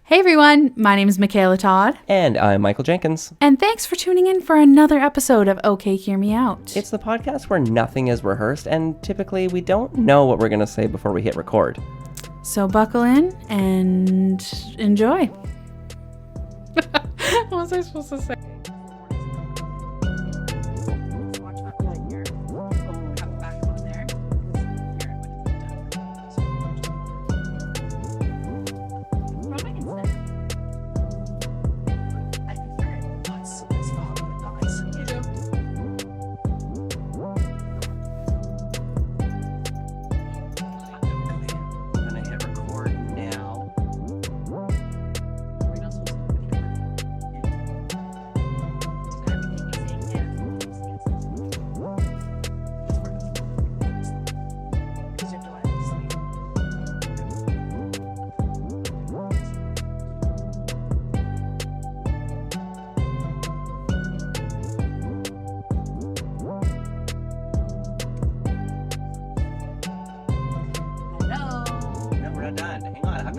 Hey everyone, my name is Michaela Todd. And I'm Michael Jenkins. And thanks for tuning in for another episode of OK Hear Me Out. It's the podcast where nothing is rehearsed and typically we don't know what we're going to say before we hit record. So buckle in and enjoy. What was I supposed to say?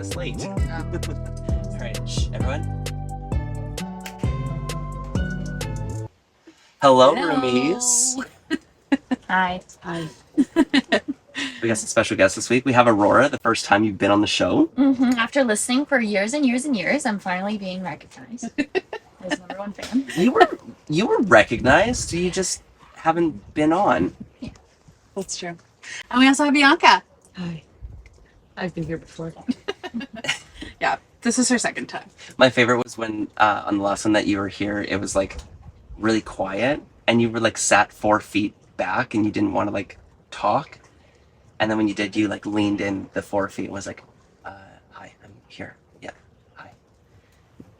Slate. All right, everyone. Hello, roomies. Hi. We got some special guests this week. We have Aurora, the first time you've been on the show. Mm-hmm. After listening for years and years and years, I'm finally being recognized as number one fan. You were recognized. You just haven't been on. Yeah, that's true. And we also have Bianca. Hi. I've been here before. Yeah, this is her second time. My favorite was when on the last one that you were here, it was like really quiet and you were like sat 4 feet back and you didn't want to like talk. And then when you did, you like leaned in the 4 feet and was like, hi, I'm here. Yeah, hi.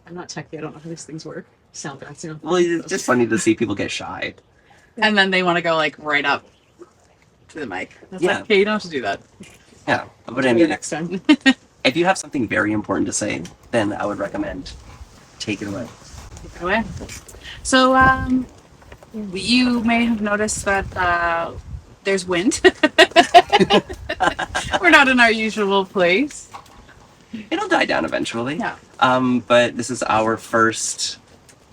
I'm not techie. I don't know how these things work. Sound bad, you know? Well, it's just funny to see people get shy. And then they want to go like right up to the mic. That's Yeah. like, okay, you don't have to do that. Yeah, but I Maybe mean, next time. if you have something very important to say, then I would recommend take it away. Anyway. So, you may have noticed that there's wind. We're not in our usual place. It'll die down eventually. Yeah. But this is our first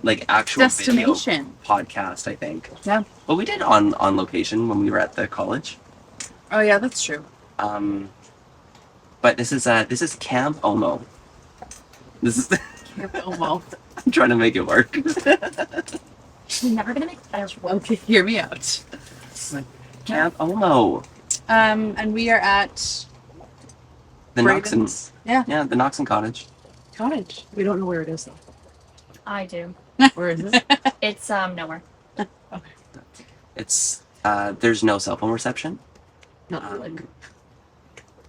like actual video Destination. podcast, I think. Yeah. Well, we did on location when we were at the college. Oh yeah, that's true. But this is Camp OHMO. This is Oh well. I'm trying to make it work. We're never gonna make better work. Okay, hear me out. Camp OHMO. And we are at The Braden's. Noxon. Yeah. Yeah, the Noxon cottage. Cottage. We don't know where it is, though. I do. Where is it? It's nowhere. It's there's no cell phone reception. Not like.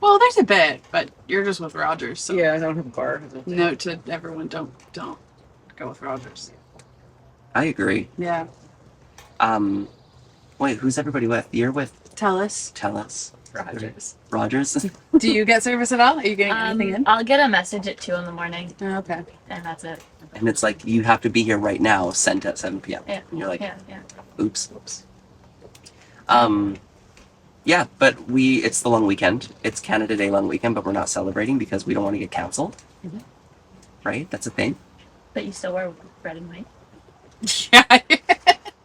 Well, there's a bit, but you're just with Rogers, so Yeah, I don't have a bar. note to everyone, don't go with Rogers. I agree. Yeah. Wait, who's everybody with? You're with Tell Telus. Rogers. Rogers. Do you get service at all? Are you getting anything in? I'll get a message at 2 a.m, Oh, okay. and that's it. And it's like you have to be here right now, sent at 7 p.m. Yeah. And you're like, Yeah. oops. Yeah, but it's the long weekend. It's Canada Day long weekend, but we're not celebrating because we don't want to get canceled. Mm-hmm. Right? That's a thing. But you still wear red and white. Yeah.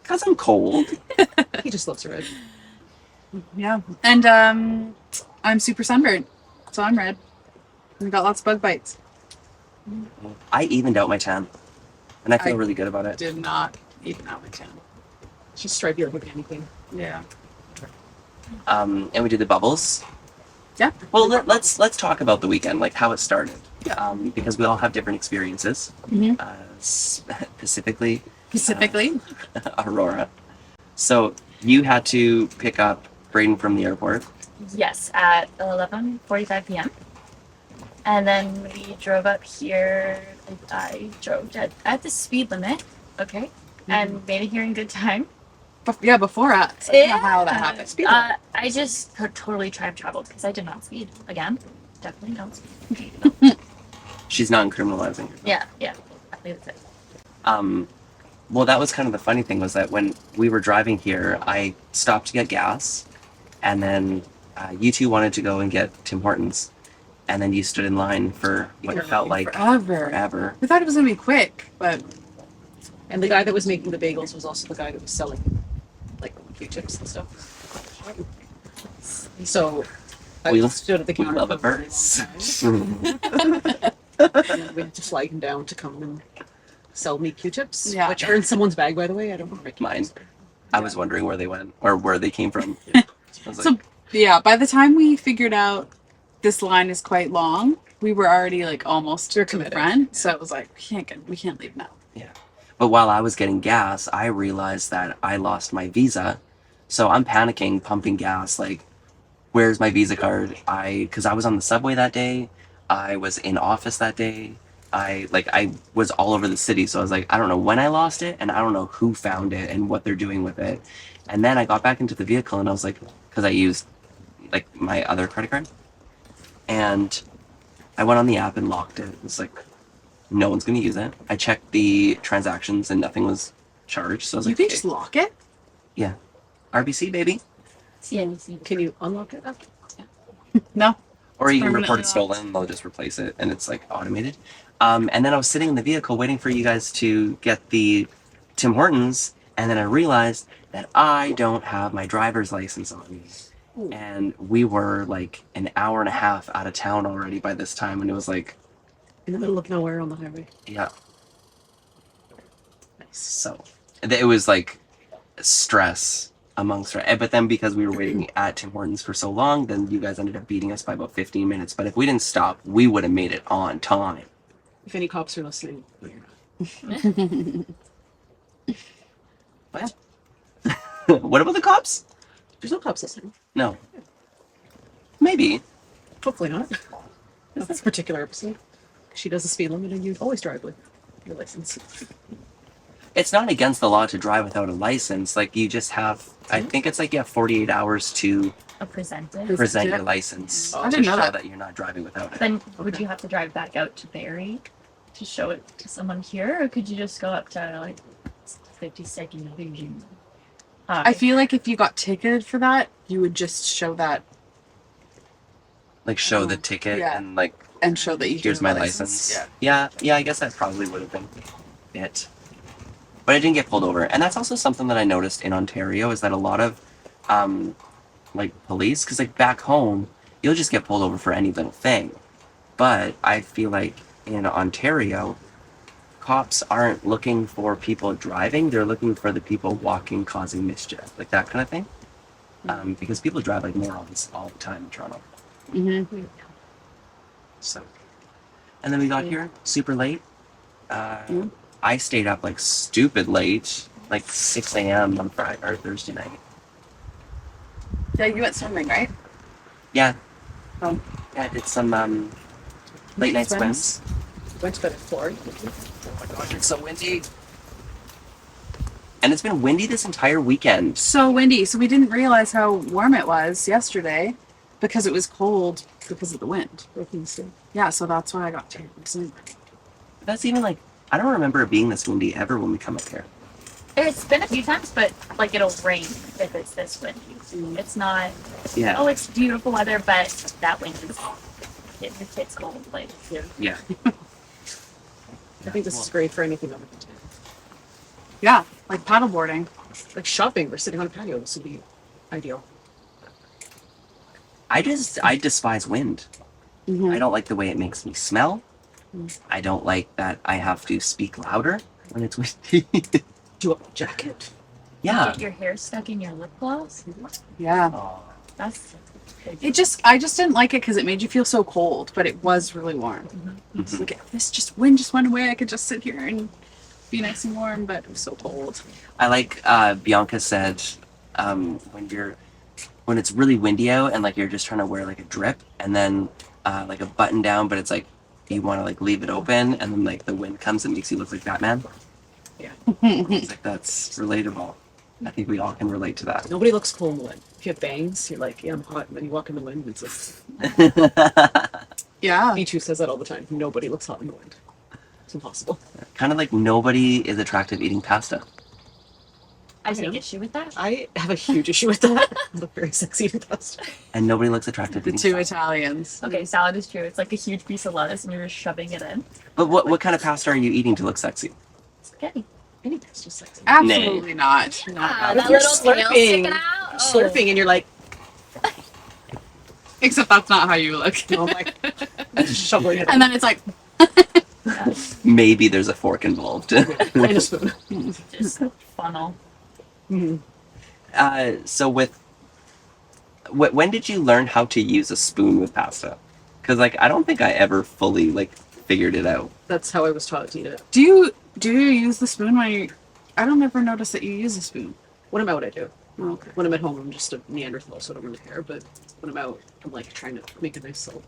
Because I'm cold. He just loves red. Yeah. And I'm super sunburned, so I'm red. We got lots of bug bites. I evened out my tan. And I feel I really good about it. Did not even out my tan. It's just stripey like anything. Yeah. And we did the bubbles. Yeah. Well, let's talk about the weekend, like how it started. Because we all have different experiences. Mhm. Specifically, Aurora. So you had to pick up Braden from the airport. Yes, at 11:45 p.m. And then we drove up here. I drove at the speed limit, okay, and made it here in good time. Before us. I don't know how that happened. Speed limit. I just totally time traveled because I did not speed again. Definitely don't speed. She's not criminalizing herself. Yeah. Definitely that's it. Well, that was kind of the funny thing was that when we were driving here, I stopped to get gas, and then you two wanted to go and get Tim Hortons, and then you stood in line for what felt like Forever. forever. We thought it was gonna be quick, but And the guy that was making the bagels was also the guy that was selling like Q-tips and stuff. So I We- stood at the We counter love for a a very verse. long time. And we had to flag him down to come and sell me Q-tips, Yeah. which are in someone's bag, by the way. I don't know where I keep Mine. those. I was wondering where they went or where they came from. I was so like, yeah. By the time we figured out this line is quite long, we were already like almost We're to the committed. front. So it was like we can't leave now. but while I was getting gas, I realized that I lost my visa. So I'm panicking, pumping gas, like, where's my Visa card? Because I was on the subway that day. I was in office that day. I was all over the city. So I was like, I don't know when I lost it, and I don't know who found it and what they're doing with it. And then I got back into the vehicle, and I was like, because I used like my other credit card, and I went on the app and locked it. It's like, no one's gonna use it. I checked the transactions, and nothing was charged. So I was You like, can okay, just lock it. RBC baby. CNBC. Can you unlock it? No. Or you can Permanently report it locked. stolen and they'll just replace it and it's like automated. And then I was sitting in the vehicle waiting for you guys to get the Tim Hortons, and then I realized that I don't have my driver's license on me. Ooh. And we were like an hour and a half out of town already by this time, and it was like, In the middle of nowhere on the highway. yeah. Nice. So it was like stress amongst, but then because we were waiting at Tim Hortons for so long, then you guys ended up beating us by about 15 minutes. But if we didn't stop, we would have made it on time. If any cops are listening, no, you're not. What? What about the cops? There's no cops listening. No. Maybe. Hopefully not. This particular episode. She does the speed limit and you always drive with your license. It's not against the law to drive without a license. Like, you just have, I think it's like you have 48 hours to Presented. present it. your license Oh, I to didn't know show that. you're not driving without it. Then would Okay. you have to drive back out to Barrie to show it to someone here, or could you just go up to like 52nd Division? I feel like if you got ticketed for that, you would just show that Like, show the ticket Yeah. and like, and show that you here's do my have a license. Yeah. Yeah, I guess that probably would have been it. But I didn't get pulled over. And that's also something that I noticed in Ontario, is that a lot of like police, because like back home, you'll just get pulled over for any little thing. But I feel like in Ontario, cops aren't looking for people driving, they're looking for the people walking, causing mischief, like that kind of thing. Because people drive like morons all the time in Toronto. Mm-hmm. So, and then we got here super late. I stayed up like stupid late, like 6 a.m. on Friday or Thursday night. Yeah, you went swimming, right? Yeah. Oh. Yeah, I did some late night Swims? swims. Went to bed at 4. Oh my gosh, it's so windy. And it's been windy this entire weekend. So windy. So we didn't realize how warm it was yesterday because it was cold because of the wind. Yeah, so that's why I got tired. That's even like, I don't remember it being this windy ever when we come up here. It's been a few times, but like it'll rain if it's this windy. It's not. Yeah. Oh, it's beautiful weather, but that wind is. It's cold. Like Yeah. I think this is great for anything other than today. Yeah, like paddleboarding. Like shopping or sitting on a patio, this would be ideal. I despise wind. I don't like the way it makes me smell. I don't like that I have to speak louder when it's windy. Do you want a jacket? Yeah. get your hair stuck in your lip gloss. Yeah. Oh. That's. I just didn't like it because it made you feel so cold, but it was really warm. It's like if this wind just went away, I could just sit here and be nice and warm, but it was so cold. I like Bianca said when it's really windy out and like you're just trying to wear like a drip and then like a button down, but it's like you want to like leave it open and then like the wind comes and makes you look like Batman. Yeah. It's like that's relatable. I think we all can relate to that. Nobody looks cool in the wind. If you have bangs, you're like, yeah, I'm hot. And then you walk in the wind, and it's like, Yeah. Beach says that all the time. Nobody looks hot in the wind. It's impossible. Kind of like nobody is attractive eating pasta. I take Yeah. issue with that. I have a huge issue with that. I look very sexy in pasta. And nobody looks attractive to The eating two salad. Italians. Okay, salad is true. It's like a huge piece of lettuce and you're just shoving it in. But what kind of pasta are you eating to look sexy? Spaghetti. Any pasta's sexy. Absolutely not. Ah, If that you're little tail sticking slurping, out. You're slurping and you're like, Except that's not how you look. oh my, just shoveling it And then it's like, Maybe there's a fork involved. and a spoon. Just funnel. Mhm. So when did you learn how to use a spoon with pasta? Because like I don't think I ever fully like figured it out. That's how I was taught to eat it. do you use the spoon when you? I don't ever notice that you use a spoon. When I'm out, I do. Okay. When I'm at home, I'm just a Neanderthal, so I don't really care. But when I'm out, I'm like trying to make a nice little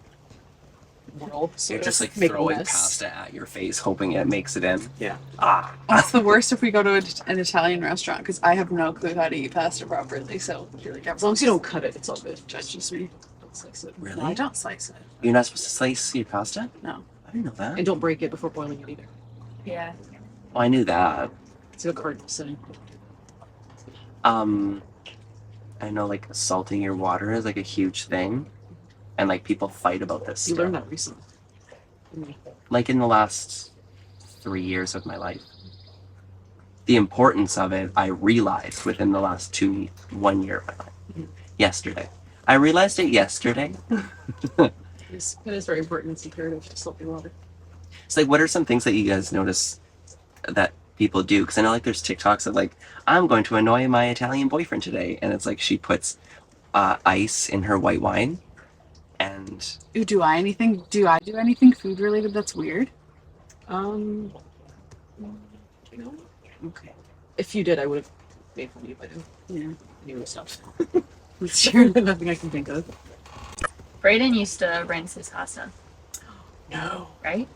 whirl. So You're just like make a throwing mess. pasta at your face, hoping it makes it in. Yeah. Ah, It's the worst if we go to an Italian restaurant because I have no clue how to eat pasta properly. So you're like, As long as you don't cut it, it's all good. Judges me. Don't slice it. really? No, I don't slice it. You're not supposed to slice your pasta? No. I didn't know that. And don't break it before boiling it either. Yeah. Well, I knew that. It's a cardinal sin. I know like salting your water is like a huge thing, and like people fight about this. You still. learned that recently. Like in the last 3 years of my life. The importance of it, I realized within the last 1 year of my life. Mhm. Yesterday. I realized it yesterday. It is very important. It's imperative to salt your water. It's like, what are some things that you guys notice that people do? Because I know like there's TikToks of like, I'm going to annoy my Italian boyfriend today. And it's like she puts ice in her white wine. And Ooh, do I do anything food related that's weird? You know, okay. if you did, I would have made fun of you by now. Yeah. And you would have stopped. That's true. Nothing I can think of. Brayden used to rinse his pasta, No. right?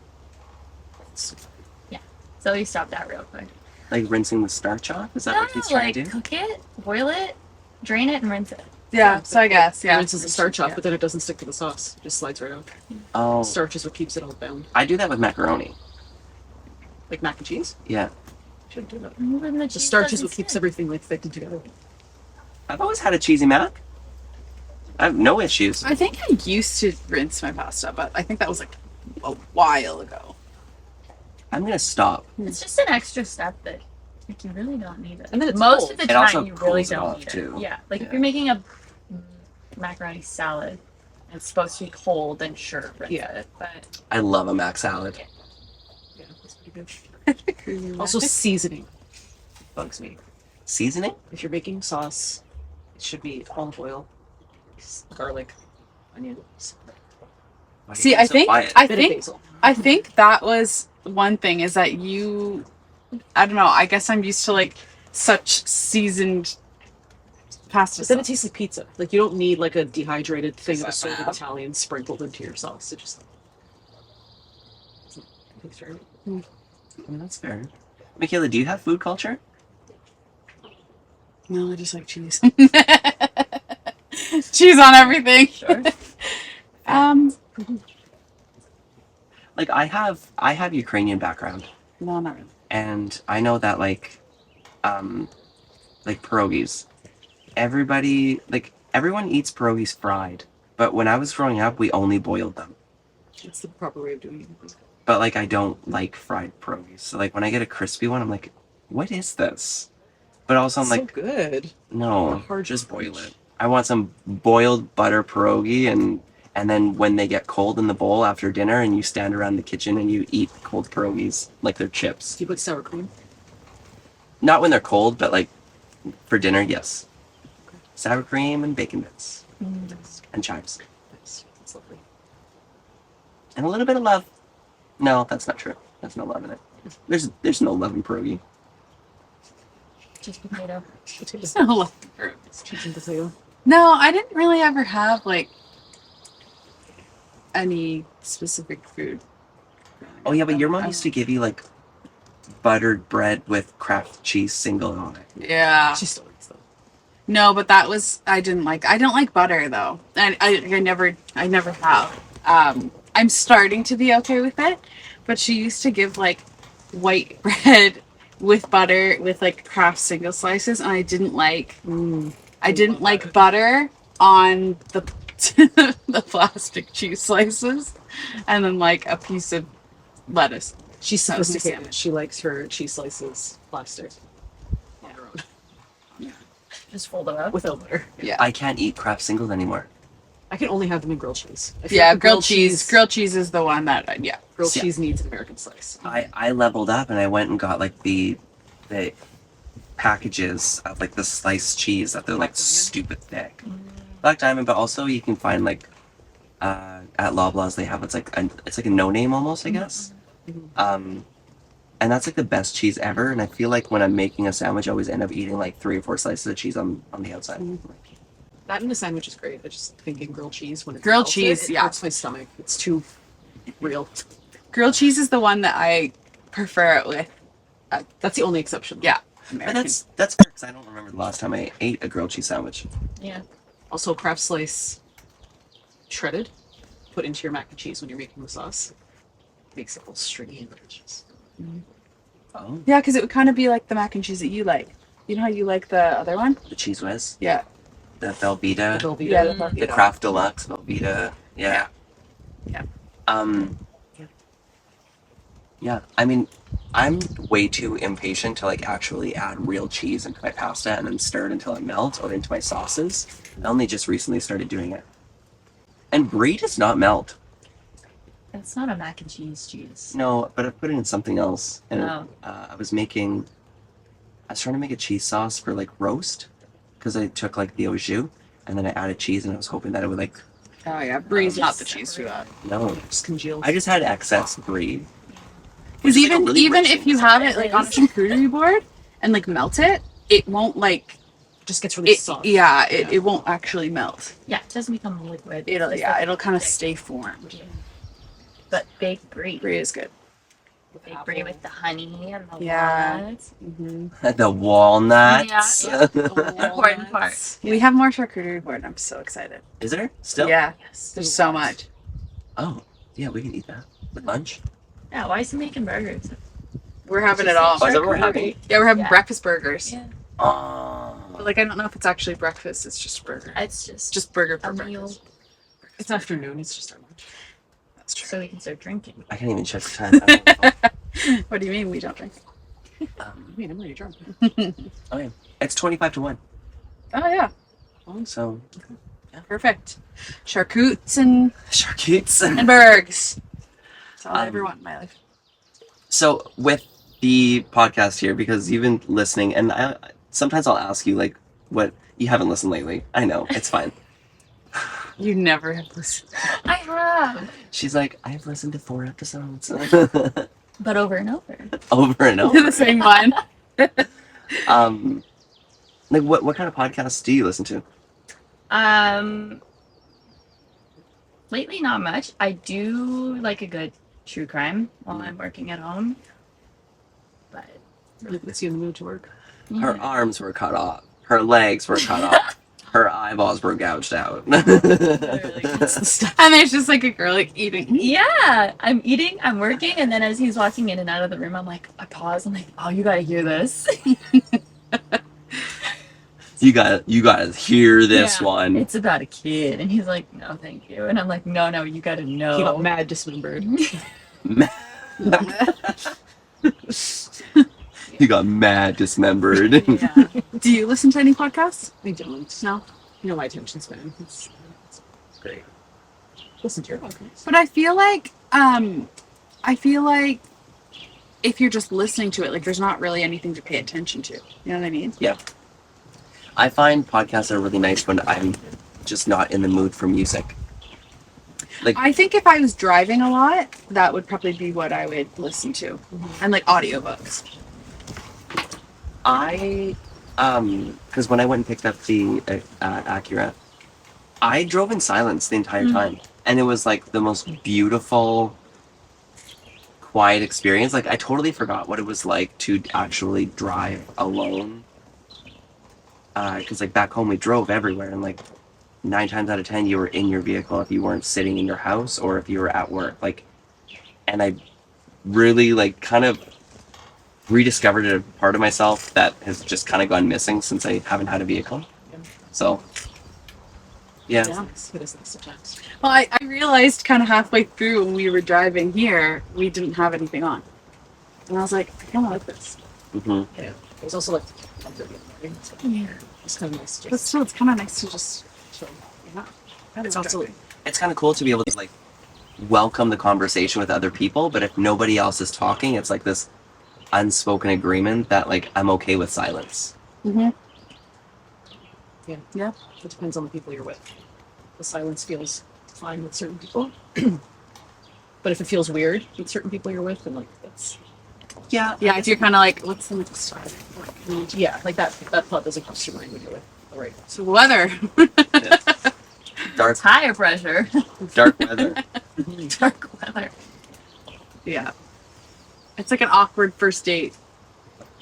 So he stopped that real quick. Like rinsing the starch off? Is that No, what he's trying like to do? cook it, boil it, drain it, and rinse it. Yeah. So I guess Yeah. yeah. Rinses the starch off, Yeah. but then it doesn't stick to the sauce. It just slides right off. Oh, Starch is what keeps it all bound. I do that with macaroni. Like mac and cheese. Yeah. Shouldn't do that. Even the The cheese starch is doesn't what keeps stick. everything like thick and together. I've always had a cheesy mac. I have no issues. I think I used to rinse my pasta, but I think that was like a while ago. I'm gonna stop. It's just an extra step that like you really don't need it. And then it's most cold. of the It time also you really cools it don't off, need too. it. Yeah, like if Yeah. you're making a macaroni salad and it's supposed to be cold, then sure, rinse Yeah. it. But I love a mac salad. Yeah, that's pretty good. Also, seasoning bugs me. Seasoning? If you're making sauce, it should be olive oil, garlic, onions, Why are you See, being I so think quiet? I bit of think basil. I think that was one thing is that you, I don't know. I guess I'm used to like such seasoned pasta. But then it sauce. tastes like pizza. Like you don't need like a dehydrated thing of Is that assorted bad? Italian sprinkled into your sauce. It just tastes very good. Well, that's fair. Michaela, do you have food culture? No, I just like cheese. Cheese on everything. sure. Um, Like I have Ukrainian background, no, not really. and I know that like pierogies. Everyone eats pierogies fried, but when I was growing up, we only boiled them. It's the proper way of doing it. But like I don't like fried pierogies. So like when I get a crispy one, I'm like, what is this? But also I'm So like, good. no, hard just to boil reach. it. I want some boiled butter pierogi, and then when they get cold in the bowl after dinner, and you stand around the kitchen and you eat cold pierogies like they're chips. Do you put sour cream? Not when they're cold, but like for dinner, yes. Sour cream and bacon bits and chives Nice. That's lovely. and a little bit of love. No, that's not true. There's no love in it. There's no love in pierogi. Just potato. Potatoes. No, Cheese and potato. I didn't really ever have like any specific food. Oh yeah, but your mom used to give you like buttered bread with Kraft cheese single on it. Yeah. She still eats them. No, but that was I don't like butter though. I never have. I'm starting to be okay with it, but she used to give like white bread with butter with like Kraft single slices, and I didn't like love butter. butter on the the plastic cheese slices, and then like a piece of lettuce. She's That was my sophisticated. sandwich. She likes her cheese slices plastered on her own Just fold it up. without butter. Yeah, I can't eat Kraft singles anymore. I can only have them in grilled cheese. I feel yeah. like Grilled cheese. Grilled cheese is the one that yeah. Grilled Yeah. cheese needs an American slice. I leveled up and I went and got like the packages of like the sliced cheese that they're like Black Diamond? stupid thick. Black Diamond, but also you can find like at Loblaws they have it's like a no name almost, I guess. And that's like the best cheese ever. And I feel like when I'm making a sandwich, I always end up eating like 3 or 4 slices of cheese on the outside. That in a sandwich is great. I just thinking grilled cheese when it's Grilled melted, cheese, it yeah. hurts my stomach. It's too real. Grilled cheese is the one that I prefer it with. That's the only exception. Yeah, But American. that's fair because I don't remember the last time I ate a grilled cheese sandwich. Yeah. Also, Kraft slice shredded, put into your mac and cheese when you're making the sauce. Makes it all stringy and delicious. Oh, Yeah, because it would kind of be like the mac and cheese that you like. You know how you like the other one? the cheese whiz, Yeah. the Velveeta, The Velveeta. Yeah, the Kraft Deluxe Velveeta. Yeah. Yeah. Um. Yeah, I mean, I'm way too impatient to like actually add real cheese into my pasta and then stir it until it melts or into my sauces. I only just recently started doing it. And brie does not melt. It's not a mac and cheese. No, but I put it in something else. And Oh. I was trying to make a cheese sauce for like roast because I took like the au jus and then I added cheese and I was hoping that it would like, Oh yeah, brie's not the cheese for that. no. Just congealed. I just had excess brie. Because Which is, like, a even really even rich if you thing. have it like on a charcuterie board and like melt it, it won't like just gets really it. soft. Yeah, it won't actually melt. Yeah, it doesn't become liquid. It'll It's yeah, like it'll kind of thick. stay formed. But baked brie. Brie is good. Baked brie with the honey and the Yeah. walnuts. The walnuts. Yeah, Important part. We have more charcuterie board. I'm so excited. Is there still? Yeah, Yes. there's so much. Oh, yeah, we can eat that with lunch. Yeah, why is he making burgers? We're having it all. Oh, is that what we're having? Yeah, we're having Yeah. breakfast burgers. Yeah. Oh. But like I don't know if it's actually breakfast. It's just a burger. It's just Just burger for a meal breakfast. It's afternoon. It's just our lunch. That's true. so we can start drinking. I can't even check the time. I don't know. What do you mean we don't drink? I mean, I'm already drunk. Oh yeah, it's 25 to 1. Oh yeah, So perfect. Charcutes and charcutes. burgers. That's all I Um, ever want in my life. So with the podcast here, because you've been listening, and sometimes I'll ask you like, what you haven't listened lately. I know it's fine. You never have listened. I have, She's like, I've listened to 4 episodes, but over and over. over and The over. same one. Like what kind of podcasts do you listen to? Lately not much. I do like a good true crime while I'm working at home. But It puts you in the mood to work. Her arms were cut off. Her legs were cut off. Her eyeballs were gouged out. literally. That's the stuff. And there's just like a girl like eating. Yeah, I'm eating, I'm working, and then as he's walking in and out of the room, I'm like, I pause. I'm like, oh, you gotta hear this. You gotta hear this Yeah. one. It's about a kid, and he's like, no, thank you, and I'm like, no, you gotta know. He got mad dismembered. You got mad dismembered. Yeah. Do you listen to any podcasts? I don't. No. You know my attention span. It's great. Listen to your podcast. But I feel like if you're just listening to it, like there's not really anything to pay attention to. You know what I mean? Yeah. I find podcasts are really nice when I'm just not in the mood for music. Like I think if I was driving a lot, that would probably be what I would listen to. And like audiobooks. I, because when I went and picked up the Acura, I drove in silence the entire time, and it was like the most beautiful, quiet experience. Like I totally forgot what it was like to actually drive alone. Because like back home we drove everywhere, and like 9 times out of 10 you were in your vehicle if you weren't sitting in your house or if you were at work. Like, and I really like kind of rediscovered a part of myself that has just kind of gone missing since I haven't had a vehicle. So, yeah. It's nice. It is nice sometimes. Well, I realized kind of halfway through when we were driving here, we didn't have anything on. And I was like, I kind of like this. Hmm. Yeah. It was also like 1:30 in the morning, so Yeah. it's kind of nice to But just still, it's kind of nice to just chill. yeah. It's also It's kind of cool to be able to like welcome the conversation with other people, but if nobody else is talking, it's like this unspoken agreement that like I'm okay with silence. Mm-hmm. it depends on the people you're with. The silence feels fine with certain people. But if it feels weird with certain people you're with, then like that's Yeah. Yeah, if you're kind of like, what's the next start? yeah, like that thought doesn't cross your mind when you're with the right person. So weather. Dark Tire pressure. dark weather. Dark weather. Yeah. It's like an awkward first date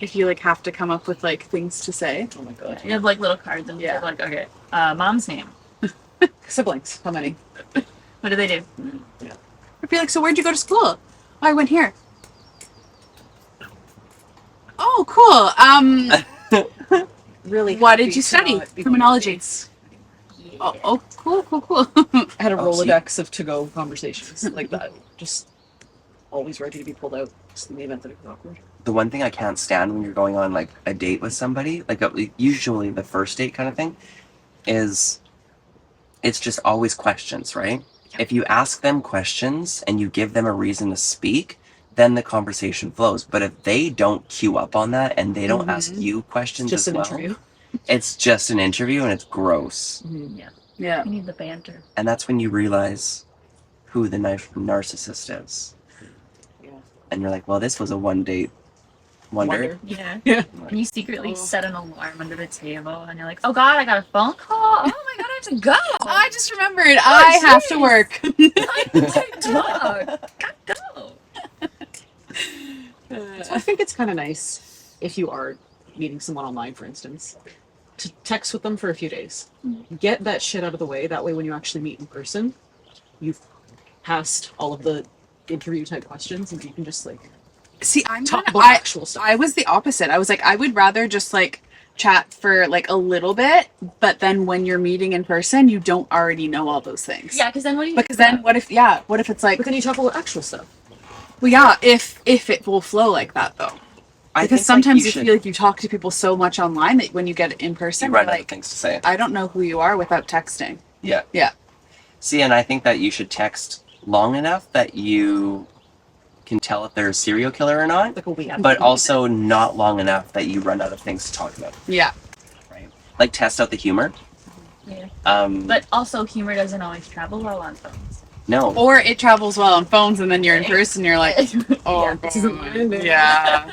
if you like have to come up with like things to say. Oh my god. You have like little cards and Yeah. you're like, okay, mom's name. Siblings, how many? What do they do? I'd be like, so where'd you go to school? Oh, I went here. Oh, cool. Really What happy did you to study? not be Criminology. dates. Oh, cool. I had a Oh, see. Rolodex of to-go conversations like that. Just always ready to be pulled out just in the event that it was awkward. The one thing I can't stand when you're going on like a date with somebody, like usually the first date kind of thing, is it's just always questions, right? If you ask them questions and you give them a reason to speak, then the conversation flows. But if they don't queue up on that and they don't ask you questions Just as an well, interview. it's just an interview and it's gross. Yeah. You need the banter. And that's when you realize who the narcissist is. Yeah. And you're like, well, this was a one date wonder. Yeah. Yeah. And you secretly Oh. set an alarm under the table and you're like, oh god, I got a phone call. Oh my god, I have to go. I just remembered I have to jeez. work. Dog. Gotta go. So I think it's kind of nice if you are meeting someone online, for instance, to text with them for a few days. Get that shit out of the way. That way, when you actually meet in person, you've passed all of the interview type questions, and you can just like See, I'm talk kinda- about actual stuff. I was the opposite. I was like, I would rather just like chat for like a little bit, but then when you're meeting in person, you don't already know all those things. Yeah, because then what do you Because then what if it's like, But then you talk about actual stuff. well, yeah, if it will flow like that though. I Because think, sometimes like, you should- feel like you talk to people so much online that when you get in you person, run you're out of like, things to say. I don't know who you are without texting. Yeah. Yeah. See, and I think that you should text long enough that you can tell if they're a serial killer or not, Like a week. but also not long enough that you run out of things to talk about. Yeah. Right? Like test out the humor. Yeah. But But also, humor doesn't always travel well on phones. no. Or it travels well on phones and then you're in person, you're like, oh, Yeah. This isn't mine. yeah.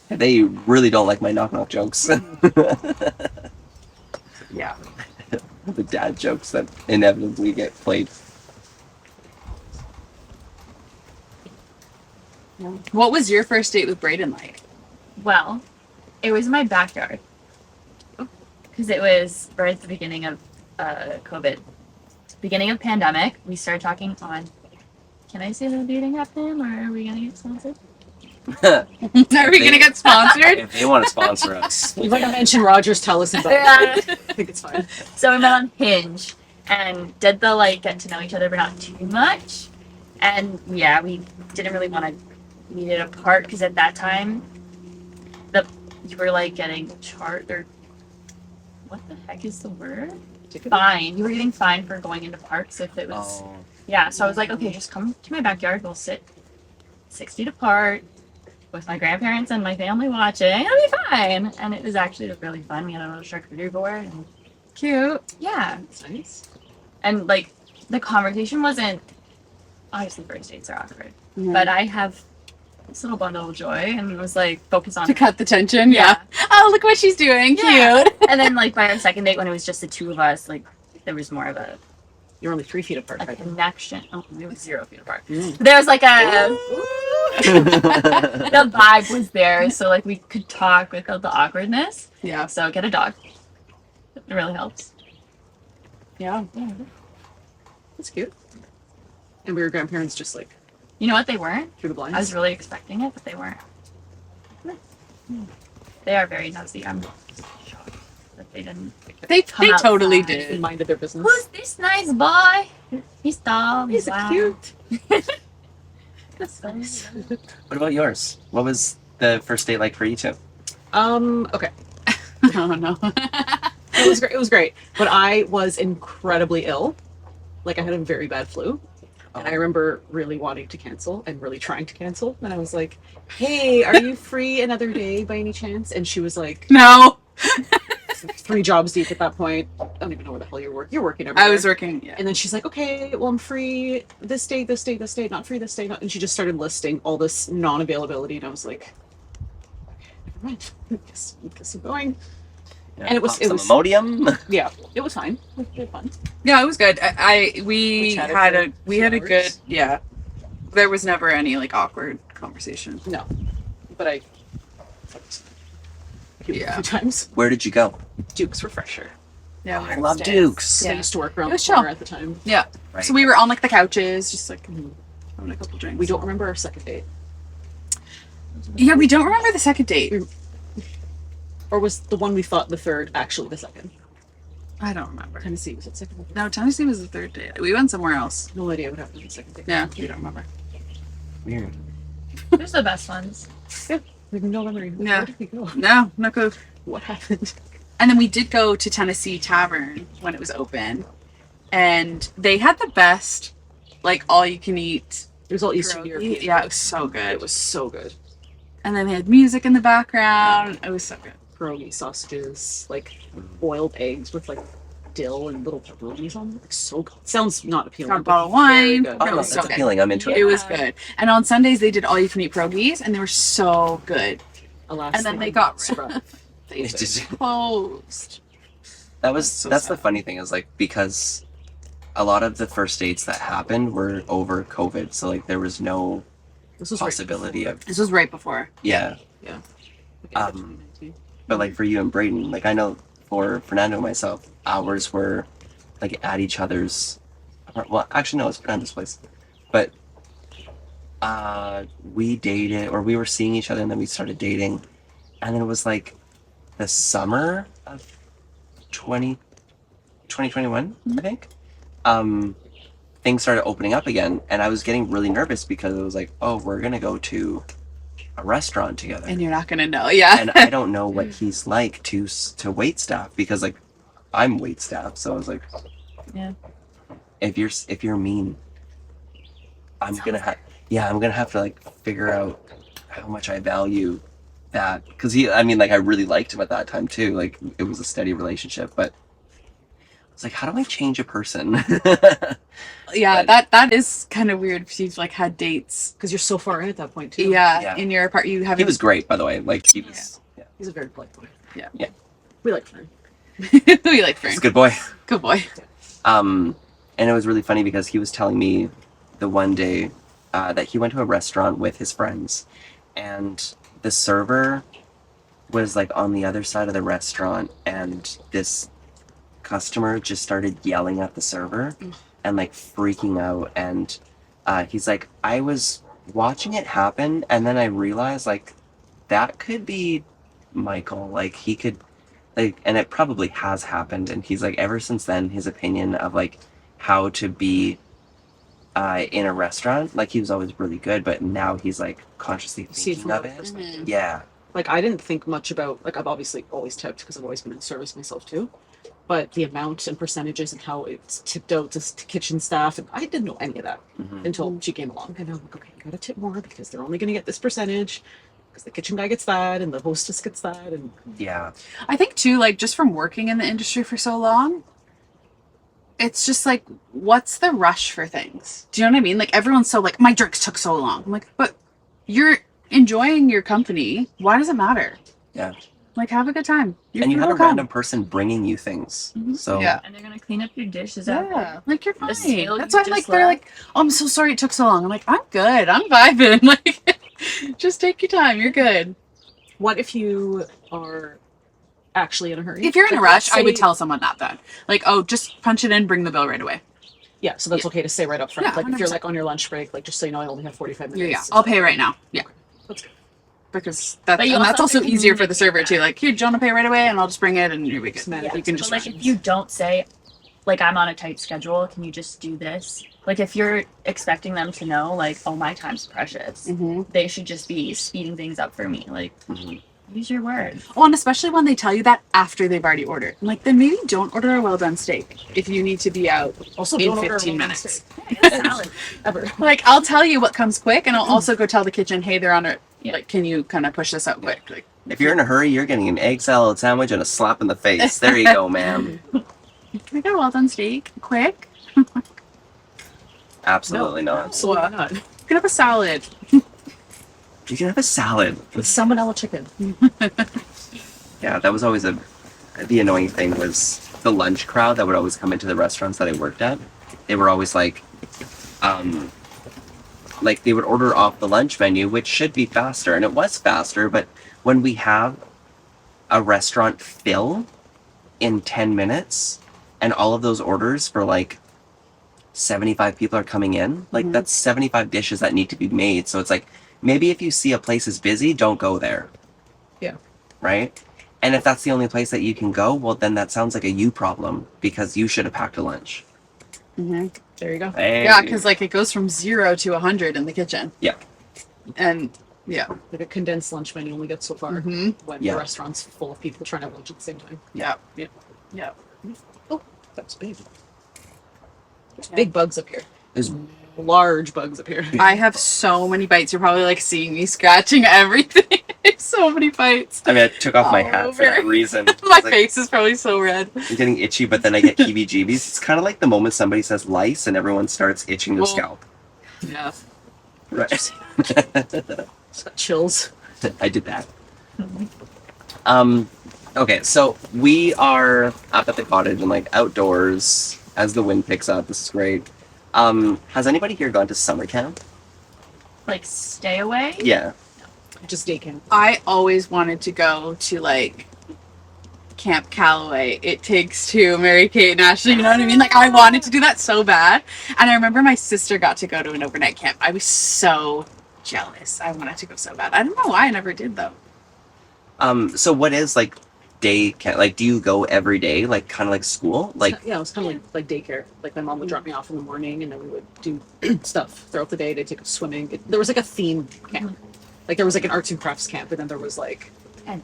They really don't like my knock jokes. Yeah. The dad jokes that inevitably get played. What was your first date with Brayden like? Well, it was in my backyard. Because it was right at the beginning of COVID. Beginning of pandemic. We started talking on... Can I say the dating app name, or are we going to get sponsored? Are we gonna get sponsored? If they want to sponsor us. You've like mentioned Rogers. Tell us about Yeah. it. I think it's fine. So we met on Hinge and did the like get to know each other but not too much. And yeah, we didn't really want to meet it apart because at that time you were like getting charged or what the heck is the word? Fine. You were getting fined for going into parks if it was Oh. yeah, so I was like, okay, just come to my backyard, we'll sit 6 feet apart with my grandparents and my family watching. It'll be fine. And it was actually really fun. We had a little charcuterie board and Cute. yeah. That's nice. And like the conversation wasn't obviously first dates are awkward. Mhm. But I have this little bundle of joy and it was like focus on To cut the tension, yeah. Oh, look what she's doing. Yeah. Cute. And then like by our second date when it was just the two of us, like there was more of a You're only 3 feet apart. Right? connection. Oh, it was 0 feet apart. Mm. There was like a the vibe was there, so like we could talk without the awkwardness. Yeah. So get a dog. It really helps. Yeah. That's cute. And were your grandparents just like You know what? They weren't. through the blinds? I was really expecting it, but they weren't. They are very nosy. I'm shocked that they didn't. They Come totally outside. They did. minded their business. Who's this nice boy? He's tall. He's wow. cute. That's nice. What about yours? What was the first date like for you two? Okay. Oh no. It was great. It was great. But I was incredibly ill. Like I had a very bad flu. And I remember really wanting to cancel and really trying to cancel. And I was like, hey, are you free another day by any chance? And she was like, No. 3 jobs deep at that point. I don't even know where the hell you're working. You're working everywhere. I was working. Yeah. And then she's like, okay, well, I'm free this date, this date, this date, not free this date. Not... And she just started listing all this non-availability. And I was like, never mind. Guess I'm going. Yeah, And it was- pop it some was- Imodium. Yeah, it was fine. We had fun. Yeah, it was good. We chatted had for a 2 good hours. yeah. There was never any like awkward conversation. No, but I fucked a few times. Where did you go? Duke's Refresher. Yeah, I love Duke's. I Yeah. used to work around It the was corner chill. at the time. Yeah. Right. So we were on like the couches, just like having a couple drinks. We don't remember our second date. Yeah, we don't remember the second date. Or was the one we thought the third actually the second? I don't remember. Tennessee was it second? No, Tennessee was the third date. We went somewhere else. No idea what happened on the second date. Yeah, we don't remember. Weird. Those are the best ones. We have no memory. Yeah. Where did we go? No, not good. What happened? And then we did go to Tennessee Tavern when it was open, and they had the best, like all you can eat. It was all Eastern European. Yeah, it was so good. It was so good. And then they had music in the background. It was so good. Pierogi sausages, like boiled eggs with like dill and little pepperonis on them. Like so good. Sounds not appealing. Got a but bottle of very wine. good. No, Oh, it was that's so good. appealing. I'm into It it. was good. And on Sundays they did all you can eat pierogies, and they were so good. Alas, And then they did got scrub. They It just- closed. That was So that's the sad. funny thing is like because a lot of the first dates that happened were over COVID, so like there was no This was possibility right of This was right before. yeah. before. But like for you and Brayden, like I know for Fernando and myself, ours were like at each other's. Well, actually no, it's Fernando's place, but we dated or we were seeing each other and then we started dating, and then it was like the summer of 2021, I think. Things started opening up again, and I was getting really nervous because it was like, oh, we're gonna go to a restaurant together, And you're not gonna know, yeah. and I don't know what he's like to wait staff because like I'm wait staff, so I was like, Yeah. if you're mean, I'm gonna have to like figure out how much I value that because I really liked him at that time too, like it was a steady relationship, but it's like how do I change a person? Yeah, But- that is kind of weird if you've like had dates. Because you're so far in at that point too. Yeah, Yeah. in your apartment, you have. He was great, by the way. Like he was, yeah. He's a very polite boy. Yeah. Yeah. We like Fern. we like He's Frank. a good boy. Good boy. And it was really funny because he was telling me the one day that he went to a restaurant with his friends, and the server was like on the other side of the restaurant, and this customer just started yelling at the server and like freaking out. And he's like, I was watching it happen, and then I realized like that could be Michael. Like he could. Like, and it probably has happened, and he's like, ever since then, his opinion of like how to be in a restaurant, like he was always really good, but now he's like consciously See it thinking from of that it. perspective. Yeah, Like I didn't think much about like I've obviously always tipped because I've always been in service myself too. But the amount and percentages and how it's tipped out to kitchen staff, and I didn't know any of that Mhm. until she came along. And I'm like, okay, you gotta tip more because they're only gonna get this percentage because the kitchen guy gets that and the hostess gets that. And yeah, I think too, like just from working in the industry for so long, it's just like, what's the rush for things? Do you know what I mean? Like everyone's so like, my drinks took so long. I'm like, but you're enjoying your company. Why does it matter? yeah. Like have a good time. Your And you food had a will come. random person bringing you things, so Yeah. And they're gonna clean up your dishes Yeah, after. like you're The fine. skill That's you why I'm like, just they're left. like, oh, I'm so sorry it took so long. I'm like, I'm good. I'm vibing. Like, just take your time. You're good. what if you are actually in a hurry? If you're in a Like, rush, let's I would say- tell someone that then. Like, oh, just punch it in, bring the bill right away. Yeah, so that's okay to say right up front. Yeah, like if you're 100%. like on your lunch break, like just so you know, I only have 45 minutes. Yeah, I'll pay right now. Yeah. That's good. because that's But you and also that's have to also easier for the server communicate too. Like, here, do you want to pay right away? And I'll just bring it, and you'll be good. Just manage Yeah, You can just but like if you don't say, like, I'm on a tight schedule, can you just do this? Like if you're expecting them to know, like, oh, my time's precious, they should just be speeding things up for me. Like, use your words. Well, and especially when they tell you that after they've already ordered. I'm like, then maybe don't order a well done steak if you need to be out Also, in don't order a 15 well-done minutes. steak. Yeah, get a salad. Ever. Like, I'll tell you what comes quick, and I'll also go tell the kitchen, hey, they're on it. Yeah. Like, can you kind of push this out quick? Like, If you're in a hurry, you're getting an egg salad sandwich and a slap in the face. There you go, ma'am. can I get a well done steak quick? Absolutely not. Absolutely not. You can have a salad. You can have a salad. With salmonella chicken. Yeah, that was always the annoying thing was the lunch crowd that would always come into the restaurants that I worked at. They were always like they would order off the lunch menu, which should be faster, and it was faster, but when we have a restaurant fill in 10 minutes and all of those orders for like 75 people are coming in, like that's 75 dishes that need to be made. So it's like, maybe if you see a place is busy, don't go there. Yeah. Right? And if that's the only place that you can go, well, then that sounds like a you problem because you should have packed a lunch. There you go. Hey. Yeah, because like it goes from 0 to 100 in the kitchen. Yeah. And yeah. Like a condensed lunch menu only gets so far when Yeah. the restaurant's full of people trying to have lunch at the same time. Yeah. Yeah. Yeah. Oh, that's big. There's big bugs up here. There's Large bugs up here. I have so many bites. You're probably like seeing me scratching everything. So many bites. I mean, I took off my All hat for over. that reason. My It's like, face is probably so red. I'm getting itchy, but then I get heebie-jeebies. It's kind of like the moment somebody says lice and everyone starts itching their Well- scalp. Yeah. Right. It's got chills. I did that. Okay, so we are up at the cottage and like outdoors as the wind picks up. This is great. Has anybody here gone to summer camp? Like, stay away. Yeah. Just day camp. I always wanted to go to like Camp Calloway. It Takes Two, Mary Kate and Ashley. You know what I mean? Like I wanted to do that so bad. And I remember my sister got to go to an overnight camp. I was so jealous. I wanted to go so bad. I don't know why I never did though. So what is like day camp? Like, do you go every day, like kind of like school? Like, Yeah, it was kind of like daycare. Like my mom would drop me off in the morning, and then we would do stuff throughout the day. They'd take us swimming. There was like a theme camp. Like there was like an arts and crafts camp, and then there was like And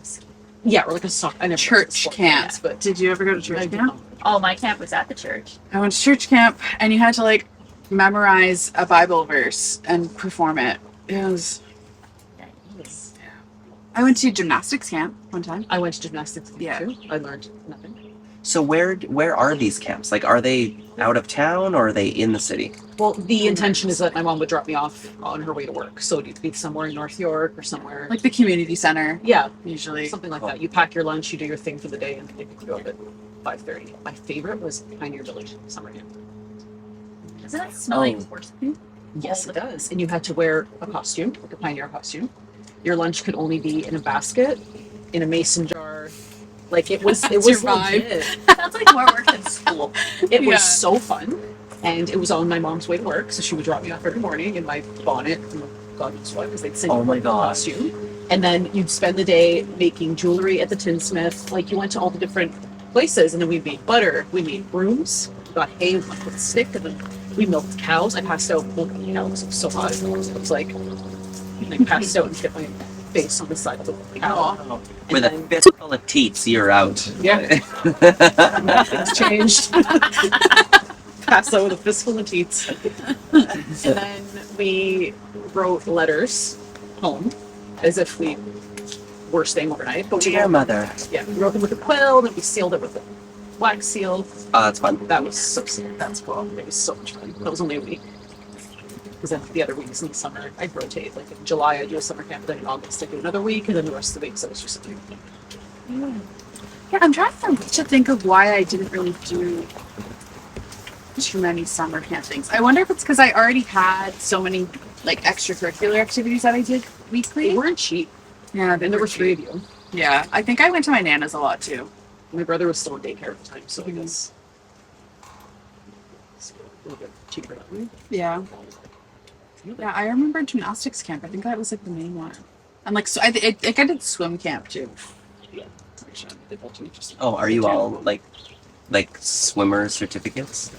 or like a soccer. I never Church went to sport camps. but Did you ever go to I church did camp? not. oh, my camp was at the church. I went to church camp and you had to like memorize a Bible verse and perform it. It was Nice. I went to gymnastics camp one time. I went to gymnastics camp Yeah. too. I learned nothing. so where are these camps? Like, are they out of town or are they in the city? Well, the intention is that my mom would drop me off on her way to work, so it'd be somewhere in North York or somewhere. Like the community center, yeah, usually. something like that. You pack your lunch, you do your thing for the day, and you can go up at 5:30. My favorite was Pioneer Village summer camp. Doesn't that smell like horse poop? Yes, it does. And you had to wear a costume, like a pioneer costume. Your lunch could only be in a basket, in a mason jar. Like it was That's your vibe. legit. Sounds like more work than school. It Yeah. was so fun. And it was on my mom's way to work, so she would drop me off every morning in my bonnet and God knows what, because they'd send Oh you my a God. costume. And then you'd spend the day making jewelry at the tinsmith. Like you went to all the different places, and then we made butter, we made brooms, we got hay with a stick, and then we milked cows. I passed out milking cows. It was so hot. It was like I passed out and hit my face on the side of the cow. And With a then fistful of teats, you're out. Yeah. nothing's changed. Passed out with a fistful of teats. And then we wrote letters home as if we were staying overnight. But we Dear wrote, mother. yeah, we wrote them with a quill, then we sealed it with a wax seal. Oh, that's fun. That was so sick. That's cool. It was so much fun. That was only a week. Because then the other weeks in the summer, I'd rotate. Like in July, I'd do a summer camp, then in August, I'd do another week, and then the rest of the weeks, I was just like, Yeah, I'm trying to think of why I didn't really do too many summer camp things. I wonder if it's because I already had so many like extracurricular activities that I did they weekly. weren't cheap. Yeah, And there were 3 of you. Yeah, I think I went to my nana's a lot too. My brother was still in daycare at the time, so I guess it's a little bit cheaper that way. Yeah. Yeah, I remember gymnastics camp. I think that was like the main one. And like, so I did swim camp too. Yeah. They both do just- Oh, are you all like swimmer certificates?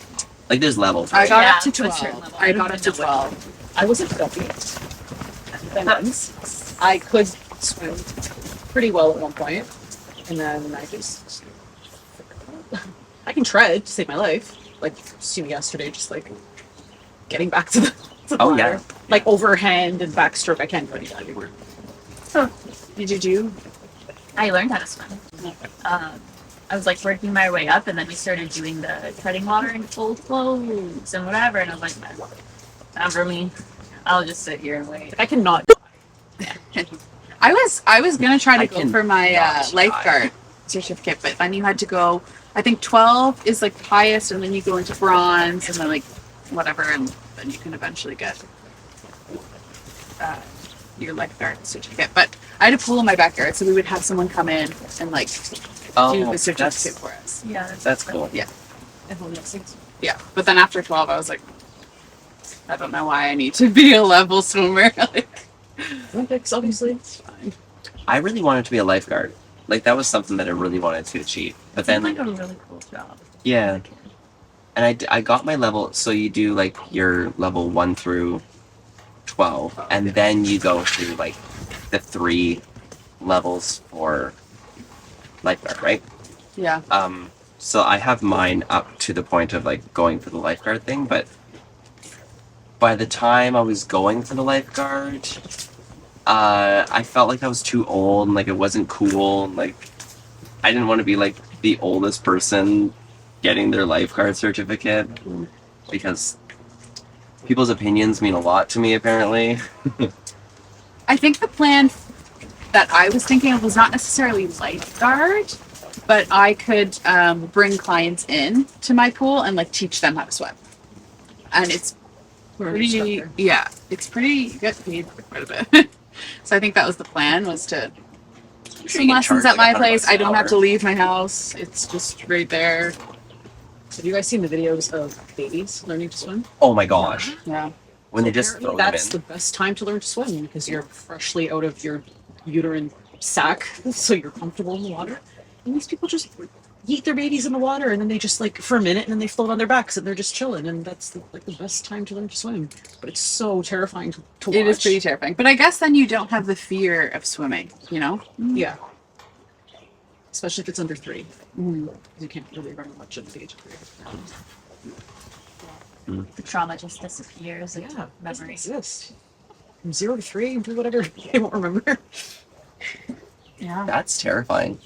Like there's levels, I right? got Yeah, up to to a certain 12. level. I I got don't up to even know what- 12. I was a guppy. Then once I could swim pretty well at one point, and then I just I can tread to save my life. Like see me yesterday, just like getting back to the Oh, water. yeah. Like overhand and backstroke. I can't do any of that anymore. Did you do? I learned how to swim. I was like working my way up, and then we started doing the treading water in full flows and whatever. And I was like, not for me. I'll just sit here and wait. I cannot. I was gonna try to I go can for my not lifeguard certificate, but then you had to go. I think 12 is like highest, and then you go into bronze, and then like whatever, and then you can eventually get your lifeguard certificate. But I had a pool in my backyard, so we would have someone come in and like do Oh, the certificate that's for us. Yeah, that's cool. Yeah, Everyone else thinks- yeah. But then after 12, I was like, I don't know why I need to be a level swimmer. Like, Olympics, obviously. it's fine. I really wanted to be a lifeguard. Like that was something that I really wanted to achieve. But seemed then like a really cool job. yeah, and I got my level. So you do like your level 1 through 12, and then you go through like the 3 levels for lifeguard, right? Yeah. So I have mine up to the point of like going for the lifeguard thing, but by the time I was going for the lifeguard, I felt like I was too old and like it wasn't cool. Like I didn't want to be like the oldest person getting their lifeguard certificate because people's opinions mean a lot to me apparently. I think the plan that I was thinking of was not necessarily lifeguard, but I could bring clients in to my pool and like teach them how to swim. And it's We're an pretty, instructor. yeah, it's pretty, you get paid quite a bit. So I think that was the plan, was to I'm sure some you can lessons charge, at like, my $100 place. I an don't have hour. to leave my house. It's just right there. Have you guys seen the videos of babies learning to swim? Oh my gosh. Yeah. When So they just apparently throw them that's in. the best time to learn to swim because you're freshly out of your uterine sac, so you're comfortable in the water. And these people just yeet their babies in the water, and then they just like for a minute, and then they float on their backs, and they're just chilling. And that's the best time to learn to swim. But it's so terrifying to watch. It is pretty terrifying. But I guess then you don't have the fear of swimming, you know? Yeah. Especially if it's under 3. Mm. You can't really run much at the age of 3. The trauma just disappears into Yeah, memory. exist. From 0 to 3, do whatever they won't remember. Yeah. That's terrifying.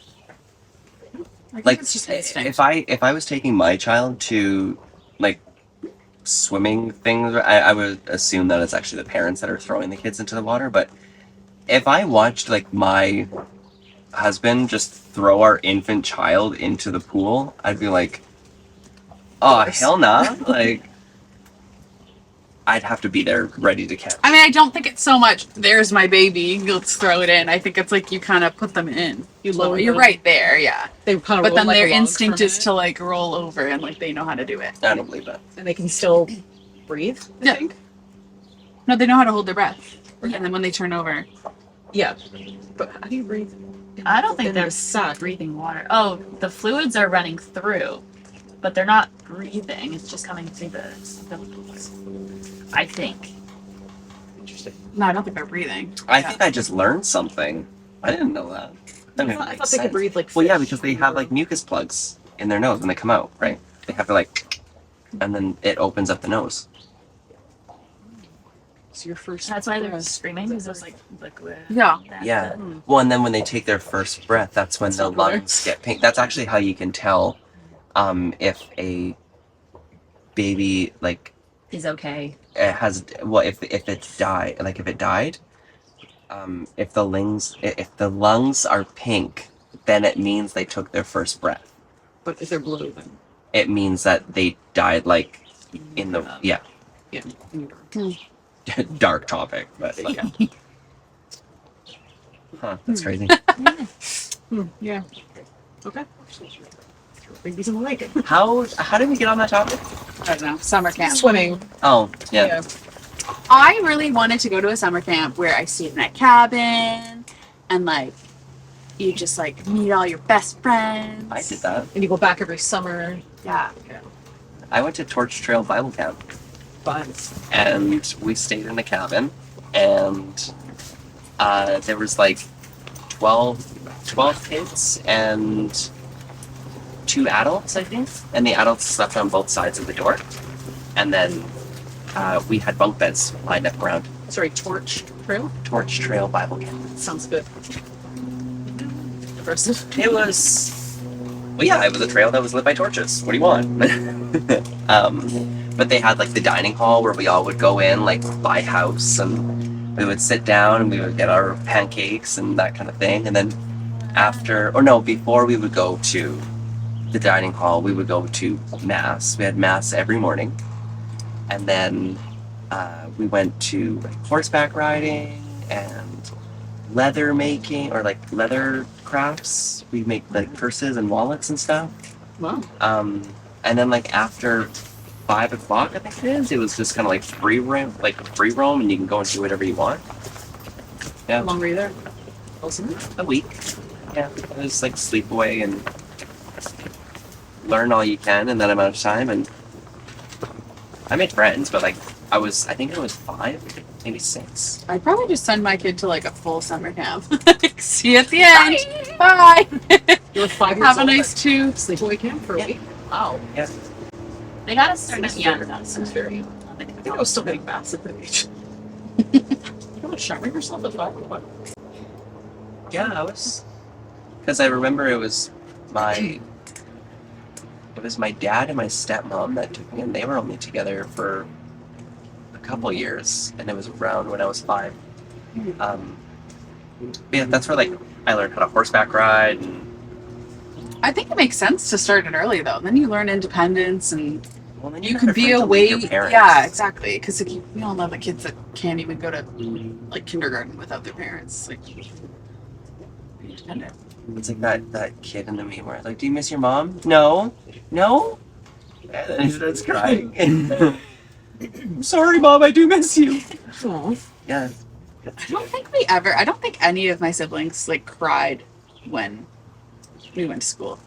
I think Like it's just instinct. if I was taking my child to like swimming things, I would assume that it's actually the parents that are throwing the kids into the water. But if I watched like my husband just throw our infant child into the pool, I'd be like, oh hell nah. Like I'd have to be there ready to catch. I mean, I don't think it's so much, there's my baby, let's throw it in. I think it's like you kind of put them in. You lower You're them. right there, yeah. They kind of But roll then like their a log instinct for a is to like roll over and like they know how to do it. I don't believe that. minute, and they can still breathe. I Yeah. think. No, they know how to hold their breath. And then when they turn over. Yeah. But how do you breathe? I don't think in they're the sac? breathing water. Oh, the fluids are running through, but they're not breathing. It's just coming through the I think. Interesting. No, I don't think they're breathing. I Yeah. think I just learned something. I didn't know that. That I makes thought they sense. could breathe like. Well, yeah, fish. because they have like mucus plugs in their nose when they come out, right? They have to like, and then it opens up the nose. So your first. That's why they're breath. screaming because there's like liquid. Yeah. Yeah. Hmm. Well, and then when they take their first breath, that's when the That's not lungs get pink. That's actually how you can tell if a baby like Is okay. it has well if it died like if it died, if the lungs are pink, then it means they took their first breath. But if they're blue, then It means that they died like in the yeah. yeah. in your- Dark topic, but like, yeah. Huh, that's crazy. Yeah. Okay. Babies in the lake. How did we get on that topic? I don't know. Summer camp. Swimming. Oh, yeah. I really wanted to go to a summer camp where I stayed in a cabin and like you just like meet all your best friends. I did that. And you go back every summer. Yeah. I went to Torch Trail Bible Camp, Fun. and we stayed in a cabin, and there was like 12 kids and 2 adults, I think. And the adults slept on both sides of the door. And then we had bunk beds lined up around Sorry, Torch Trail? Torch Trail Bible Camp. Sounds good. Impressive. It was, well, yeah, it was a trail that was lit by torches. What do you want? But they had like the dining hall where we all would go in, like by house, and we would sit down and we would get our pancakes and that kind of thing. And then before we would go to the dining hall, we would go to mass. We had mass every morning. And then we went to like, horseback riding and leather making, or like leather crafts. We make like purses and wallets and stuff. Wow. And then like after 5 o'clock, I think it was just kind of like free roam, and you can go and do whatever you want. Yeah. How long were you there? Awesome. A week. Yeah. It was like sleep away and learn all you can in that amount of time. And I made friends, but like I think I was 5, maybe 6. I'd probably just send my kid to like a full summer camp. See you at the end. Bye. You were 5 years Have a old. nice two. Sleepaway camp for a Yeah. week? Wow. Yeah. They got us started Seems young. very- Though, seems very. I think I was still getting baths at that age. You want to shower yourself at 5 or what? Yeah, I was. Because I remember it was my dad and my stepmom that took me, and they were only together for a couple years, and it was around when I was 5. But yeah, that's where like I learned how to horseback ride, and I think it makes sense to start it early though. Then you learn independence and well, then you you're can never be free to leave away. your parents. Yeah, exactly. Because like, we all know the kids that can't even go to like kindergarten without their parents. Like, be independent. It's like that kid in the meme where like, do you miss your mom? No. And then he starts crying. I'm sorry, Mom, I do miss you. Oh. Yeah. I don't think any of my siblings like cried when we went to school.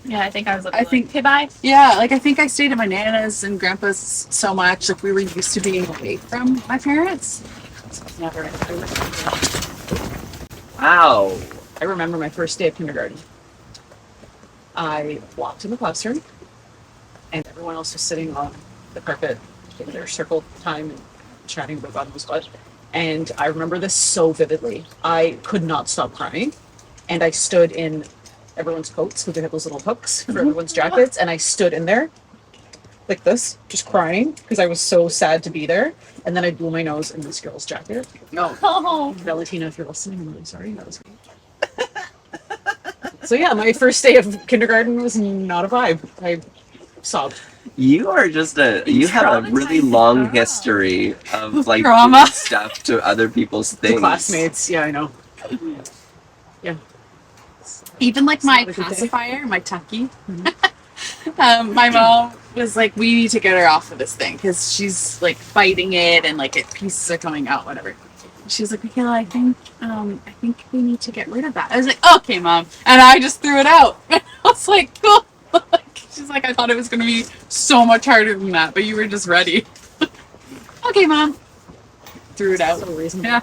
Yeah, I think I was. I think- okay, bye. Yeah, like I think I stayed at my nana's and grandpa's so much. Like we were used to being away from my parents. So it's never. Wow. I remember my first day of kindergarten. I walked in the classroom, and everyone else was sitting on the carpet in their circle time and chatting about God knows what. And I remember this so vividly. I could not stop crying, and I stood in everyone's coats because they have those little hooks for everyone's jackets, and I stood in there like this, just crying because I was so sad to be there. And then I blew my nose in this girl's jacket. No. Oh, Valentina, if you're listening, I'm really sorry. That was me. So yeah, my first day of kindergarten was not a vibe. I sobbed. You are just you have a really Traumatizing long girl. history of like Trauma. doing stuff to other people's things. To classmates, yeah, I know. Yeah. Even like It's my not a good day. pacifier, my Tucky. My mom was like, "We need to get her off of this thing because she's like fighting it and like pieces are coming out, whatever." She was like, "Michaela, I think we need to get rid of that." I was like, "Okay, Mom," and I just threw it out. I was like, "Cool." She's like, "I thought it was gonna be so much harder than that, but you were just ready." Okay, Mom. Threw it out. So reasonable. Yeah.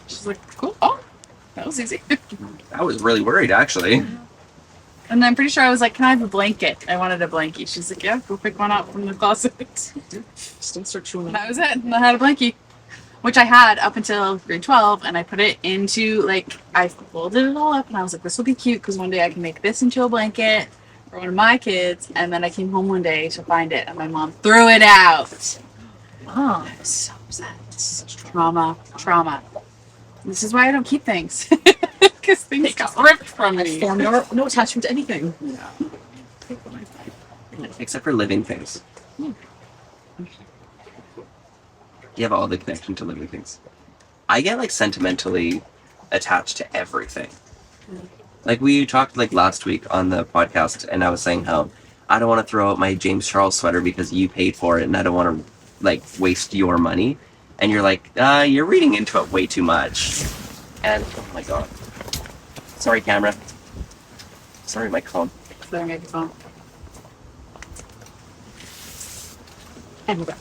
She's like, "Cool. Oh, that was easy." I was really worried actually. And I'm pretty sure I was like, "Can I have a blanket?" I wanted a blankie. She's like, "Yeah, go pick one up from the closet." Just don't start chewing And on that was it. And I had a blankie, which I had up until grade 12. And I put it into like, I folded it all up and I was like, this will be cute because one day I can make this into a blanket for one of my kids. And then I came home one day to find it and my mom threw it out. oh. I was so upset. Such trauma. This is why I don't keep things. Because things got ripped from I me. formed no attachment to anything. Yeah. Except for living things. You have all the connection to living things. I get like sentimentally attached to everything. Like we talked like last week on the podcast, and I was saying how I don't want to throw out my James Charles sweater because you paid for it, and I don't want to like waste your money, and you're like, you're reading into it way too much. And oh my god, sorry camera, sorry microphone. Sorry, microphone. And we're back.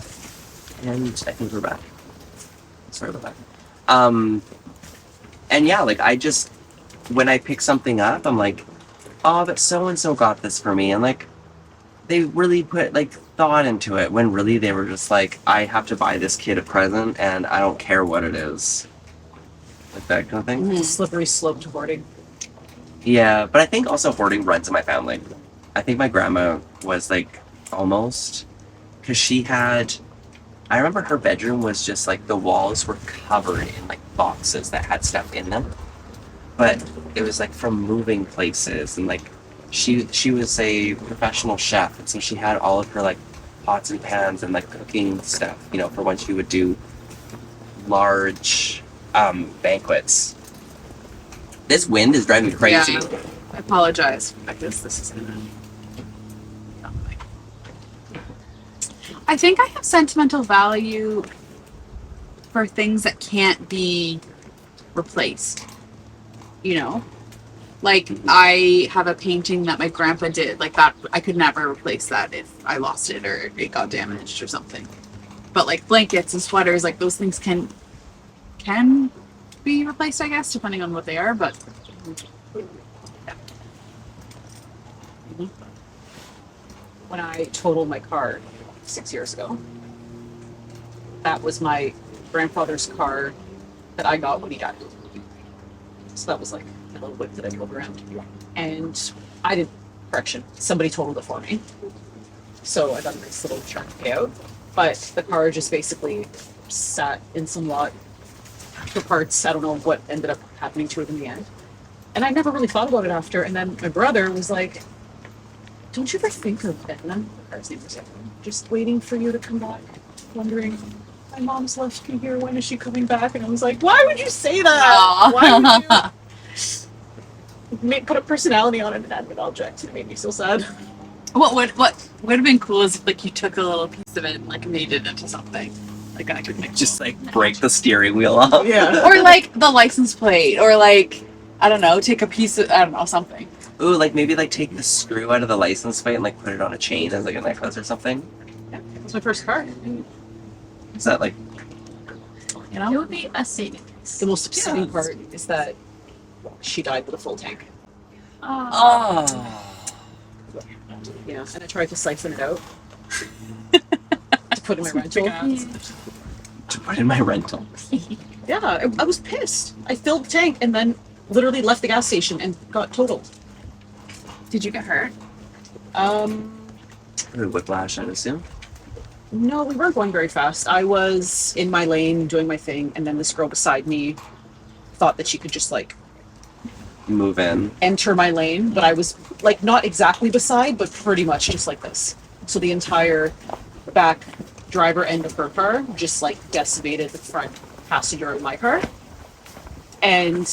And I think we're back. Sorry about that. And yeah, like I just, when I pick something up, I'm like, oh, but so and so got this for me, and like they really put like thought into it. When really they were just like, I have to buy this kid a present, and I don't care what it is, like that kind of thing. It's a slippery slope to hoarding. Yeah, but I think also hoarding runs in my family. I think my grandma was like almost, because she had, I remember her bedroom was just like the walls were covered in like boxes that had stuff in them. But it was like from moving places, and like she was a professional chef, and so she had all of her like pots and pans and like cooking stuff, you know, for when she would do large banquets. This wind is driving me crazy. Yeah. I apologize. I guess this is gonna. I think I have sentimental value for things that can't be replaced. You know? Like, I have a painting that my grandpa did. Like, that, I could never replace that if I lost it or it got damaged or something. But, like, blankets and sweaters, like, those things can be replaced, I guess, depending on what they are, but... Yeah. When I totaled my car 6 years ago, that was my grandfather's car that I got when he died. So that was like a little whip that I drove around. And I didn't, correction, somebody totaled it for me. So I got a nice little check payout. But the car just basically sat in some lot for parts. I don't know what ended up happening to it in the end. And I never really thought about it after. And then my brother was like, don't you ever think of Edna? The car's name was Edna. Just waiting for you to come back, wondering, my mom's left me here, when is she coming back? And I was like, why would you say that? Why would you put a personality on an inanimate object? It made me so sad. What would have been cool is if, like, you took a little piece of it and, like, made it into something. Like, I could make Just like break the steering wheel off. Yeah. Or, like, the license plate. Or, like, I don't know, take a piece of, I don't know, something. Ooh, like maybe like take the screw out of the license plate and like put it on a chain as like a necklace or something. Yeah, it was my first car. Is that like, You It know? would be a saving. The most upsetting part is that she died with a full tank. oh, Yeah, and I tried to siphon it out to put in my rental. to put in my rental? Yeah, I was pissed. I filled the tank and then literally left the gas station and got totaled. Did you get hurt? Whiplash, I'd assume. No, we weren't going very fast. I was in my lane doing my thing, and then this girl beside me thought that she could just like Move in. enter my lane, but I was like not exactly beside, but pretty much just like this. So the entire back driver end of her car just like decimated the front passenger of my car. And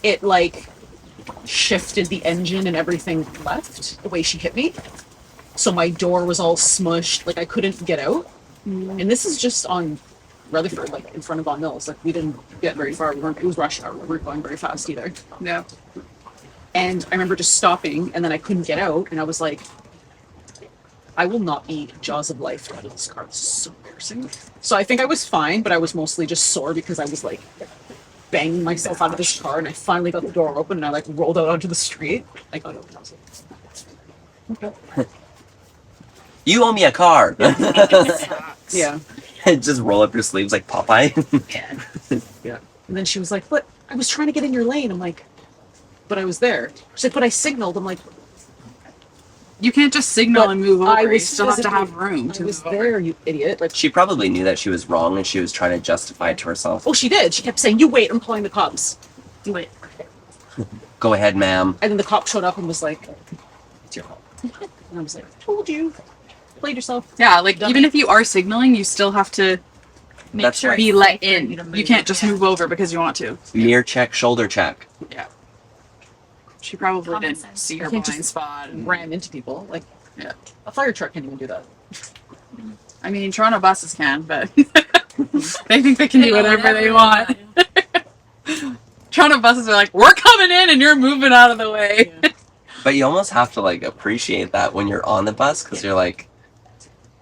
it like shifted the engine and everything left the way she hit me. So my door was all smushed, like I couldn't get out. And this is just on Rutherford, like in front of Von Mills. Like we didn't get very far. It was rush hour. We weren't going very fast either. No. And I remember just stopping, and then I couldn't get out, and I was like, I will not be jaws of life out of this car. This is so embarrassing. So I think I was fine, but I was mostly just sore because I was like banging myself out of this car, and I finally got the door open, and I like rolled out onto the street. I got out, and I was like, okay. You owe me a car. Yeah. Just roll up your sleeves like Popeye. Yeah. And then she was like, but I was trying to get in your lane. I'm like, but I was there. She's like, but I signaled. I'm like, You can't just signal But and move over. I You was still have to physically- have room to I was move over. there, you idiot. Like, She probably knew that she was wrong and she was trying to justify it to herself. oh, she did. She kept saying, you wait, I'm calling the cops. Do it. Go ahead, ma'am. And then the cop showed up and was like, it's your fault. And I was like, told you. Played yourself. Yeah, like Dummy. even if you are signaling, you still have to Make That's sure right. it's be let safe for in. you to You move. can't just Yeah. move over because you want to. Mirror check, shoulder check. Yeah. She probably Common didn't sense. see You her can't blind just spot. And ran into people. Like, Yeah. a fire truck can't even do that. I mean, Toronto buses can, but they think they can do whatever they want. Toronto buses are like, we're coming in and you're moving out of the way. Yeah. But you almost have to like appreciate that when you're on the bus because you're like,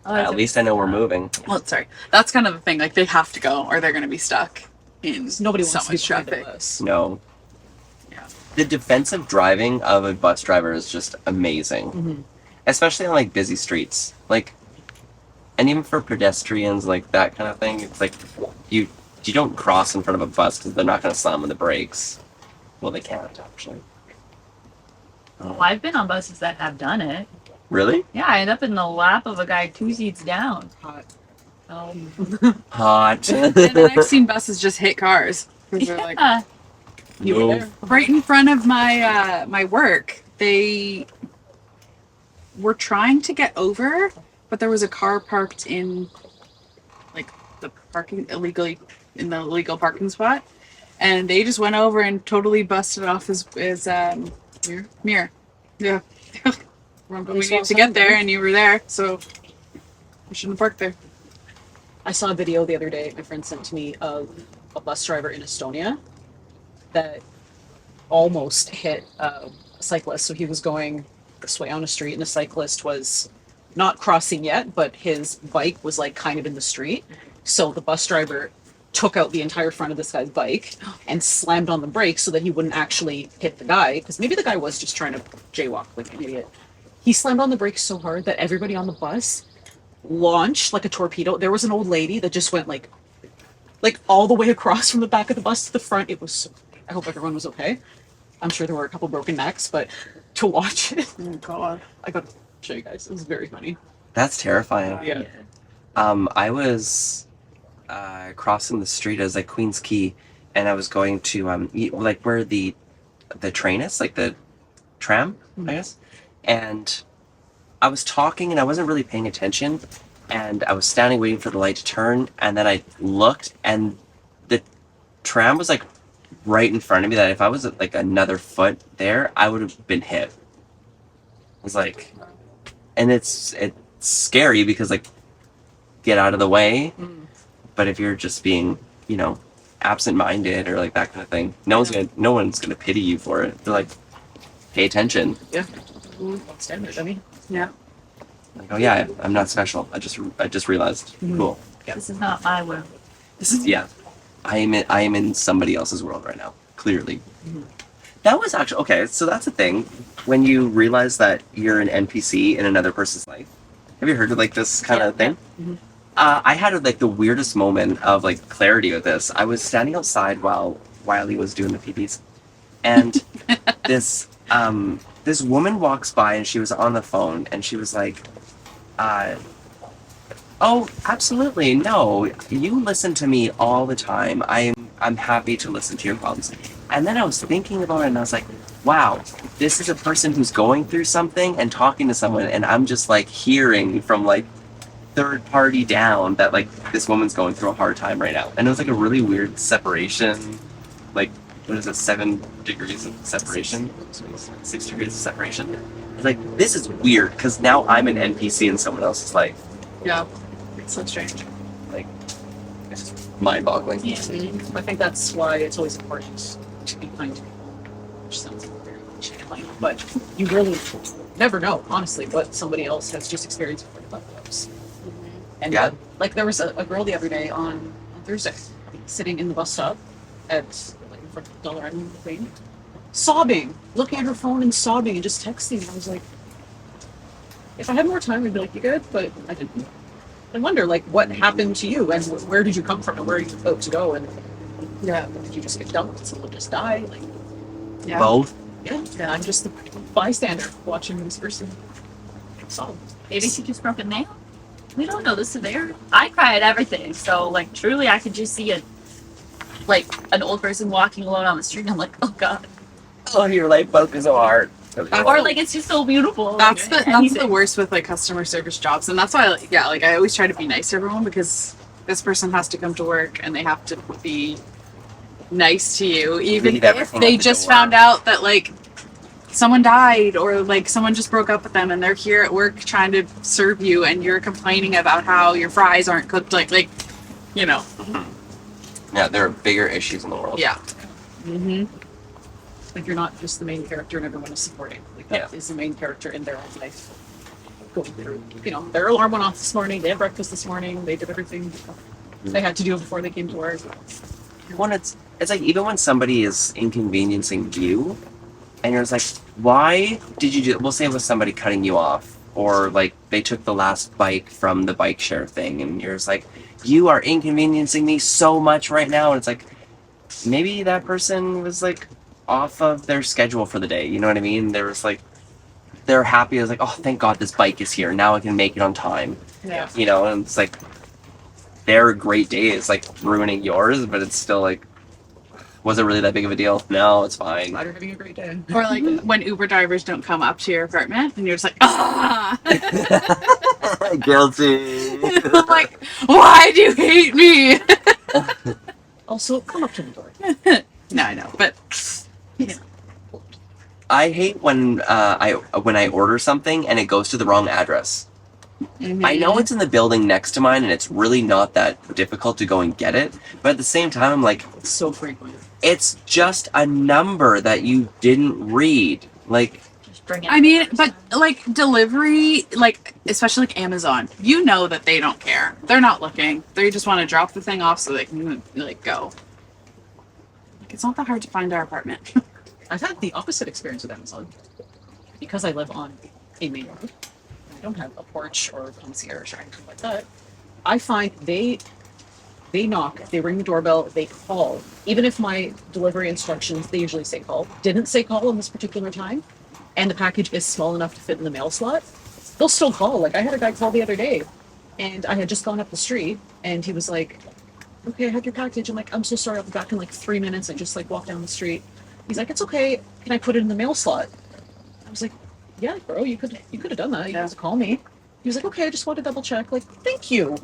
Oh, at least I know we're moving. Well, sorry. That's kind of the thing. Like, they have to go or they're going to be stuck in Nobody so wants to be much behind a traffic. bus. No. Yeah. The defensive driving of a bus driver is just amazing. Mhm. Especially on like busy streets. Like, and even for pedestrians, like that kind of thing, it's like you don't cross in front of a bus because they're not going to slam on the brakes. Well, they can't actually. Well, I've been on buses that have done it. Really? Yeah, I end up in the lap of a guy 2 seats down. Hot. Hot. And then I've seen buses just hit cars. 'Cause they're like, Yeah. You were No. there. right in front of my my work, they were trying to get over, but there was a car parked in like the parking illegally in the illegal parking spot, and they just went over and totally busted off his mirror. Yeah. But we needed to get there, and you were there, so we shouldn't have parked there. I saw a video the other day my friend sent to me of a bus driver in Estonia that almost hit a cyclist. So he was going this way on a street, and the cyclist was not crossing yet, but his bike was like kind of in the street. So the bus driver took out the entire front of this guy's bike and slammed on the brakes so that he wouldn't actually hit the guy, because maybe the guy was just trying to jaywalk like an idiot. He slammed on the brakes so hard that everybody on the bus launched like a torpedo. There was an old lady that just went like all the way across from the back of the bus to the front. It was so, I hope everyone was okay. I'm sure there were a couple broken necks, but to watch it, Oh God. I gotta show you guys. It was very funny. That's terrifying. Yeah. I was crossing the street as like Queen's Quay, and I was going to like where the train is, like the tram, I guess. And I was talking, and I wasn't really paying attention, and I was standing waiting for the light to turn, and then I looked, and the tram was like right in front of me. That if I was like another foot there, I would have been hit. It was like, and it's scary because like get out of the way. But if you're just being, absent-minded or like that kind of thing, no one's gonna pity you for it. They're like, pay attention. Yeah. Standard. I mean, Yeah. Like, oh yeah, I'm not special. I just realized. Cool. This is not my world. This is I am in somebody else's world right now. Clearly. That was actually okay. So that's a thing. When you realize that you're an NPC in another person's life. Have you heard of like this kind of thing? I had like the weirdest moment of like clarity with this. I was standing outside while Wiley was doing the PPs, and this woman walks by, and she was on the phone, and she was like, "Oh, absolutely, no, you listen to me all the time. I'm happy to listen to your problems." And then I was thinking about it, and I was like, "Wow, this is a person who's going through something and talking to someone, and I'm just like hearing from like third party down that like this woman's going through a hard time right now." And it was like a really weird separation, like what is it, 7 degrees of separation, 6 degrees of separation. It's like, this is weird because now I'm an NPC in someone else's life. Yeah. It's so strange. Like, it's just mind-boggling. Yeah. I think that's why it's always important to be kind to people. Which sounds very cliche, but you really never know, honestly, what somebody else has just experienced before they left those. And Yeah. like there was a girl the other day on Thursday sitting in the bus stop at like in front of Dollar Island Queen, sobbing, looking at her phone and sobbing and just texting. I was like, if I had more time, I'd be like, you good? But I didn't. I wonder, like, what happened to you and where did you come from and where are you about to go? And Yeah. did you just get dumped? Did someone just die? Like, Yeah. Both. yeah, I'm just the bystander watching this person sob. Maybe she just broke a nail. We don't know the severity. I cry at everything, so like truly, I could just see an old person walking alone on the street, and I'm like, oh god. Oh, your life broke me so hard. Or like it's just so beautiful. That's like, the anything. worst with like customer service jobs, and that's why I always try to be nice to everyone, because this person has to come to work and they have to be nice to you, even Leave if everything they at the just door. found out that like someone died or like someone just broke up with them and they're here at work trying to serve you and you're complaining about how your fries aren't cooked like you know. Yeah, there are bigger issues in the world. Yeah. Mm-hmm. Like you're not just the main character and everyone is supporting. Like that is the main character in their own life. Going through, you know, their alarm went off this morning, they had breakfast this morning, they did everything they had to do before they came to work. When it's like even when somebody is inconveniencing you and you're just like, why did you do, we'll say it was somebody cutting you off or like they took the last bike from the bike share thing and you're just like, you are inconveniencing me so much right now. And it's like, maybe that person was like off of their schedule for the day. You know what I mean? There was like, they're happy. I was like, oh, thank God this bike is here. Now I can make it on time. Yeah. You know, and it's like, their great day is like ruining yours, but it's still like, was it really that big of a deal? No, it's fine. Glad you're having a great day. Or like when Uber drivers don't come up to your apartment and you're just like, ah. Guilty. I'm like, why do you hate me? Also, come up to the door. No, I know, but I hate when I order something and it goes to the wrong address. I know it's in the building next to mine and it's really not that difficult to go and get it, but at the same time I'm like, It's so frequent. it's just a number that you didn't read. Like, Just bring it. I mean, but like delivery, like especially like Amazon, you know that they don't care. They're not looking. They just want to drop the thing off so they can like go. Like it's not that hard to find our apartment. I've had the opposite experience with Amazon. Because I live on a main road, I don't have a porch or a concierge or anything like that. I find they knock, they ring the doorbell, they call. Even if my delivery instructions, they usually say call, didn't say call in this particular time, and the package is small enough to fit in the mail slot, they'll still call. Like I had a guy call the other day, and I had just gone up the street, and he was like, okay, I have your package. I'm like, I'm so sorry, I'll be back in like 3 minutes. I just like walked down the street. He's like, it's okay. Can I put it in the mail slot? I was like, yeah, bro, you could have done that. You could just call me. He was like, okay, I just wanted to double check. Like, thank you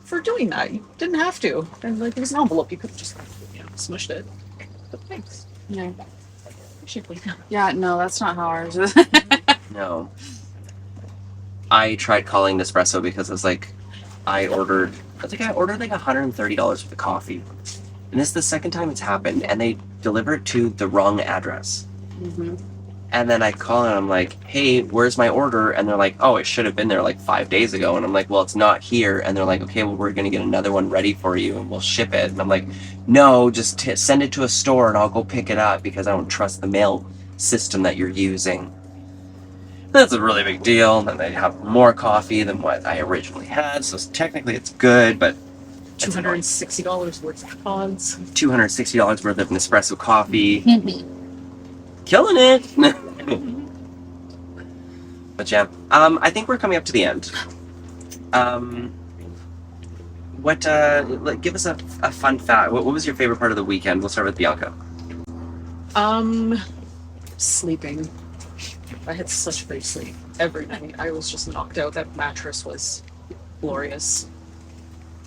for doing that. You didn't have to. And like, there was an envelope. You could have just, smushed it. But thanks. Yeah. Appreciate it. Yeah, no, that's not how ours is. no. I tried calling Nespresso because I was like, I ordered like $130 worth of coffee. And this is the second time it's happened, and they deliver it to the wrong address. Mm-hmm. And then I call and I'm like, hey, where's my order? And they're like, oh, it should have been there like 5 days ago. And I'm like, well, it's not here. And they're like, okay, well, we're going to get another one ready for you and we'll ship it. And I'm like, no, just send it to a store and I'll go pick it up because I don't trust the mail system that you're using. That's a really big deal. And then they have more coffee than what I originally had. So technically it's good, but $260 worth of pods. $260 worth of Nespresso coffee. Killing it. But yeah, I think we're coming up to the end. Give us a fun fact. What was your favorite part of the weekend? We'll start with Bianca. Sleeping. I had such great sleep every night. I was just knocked out. That mattress was glorious.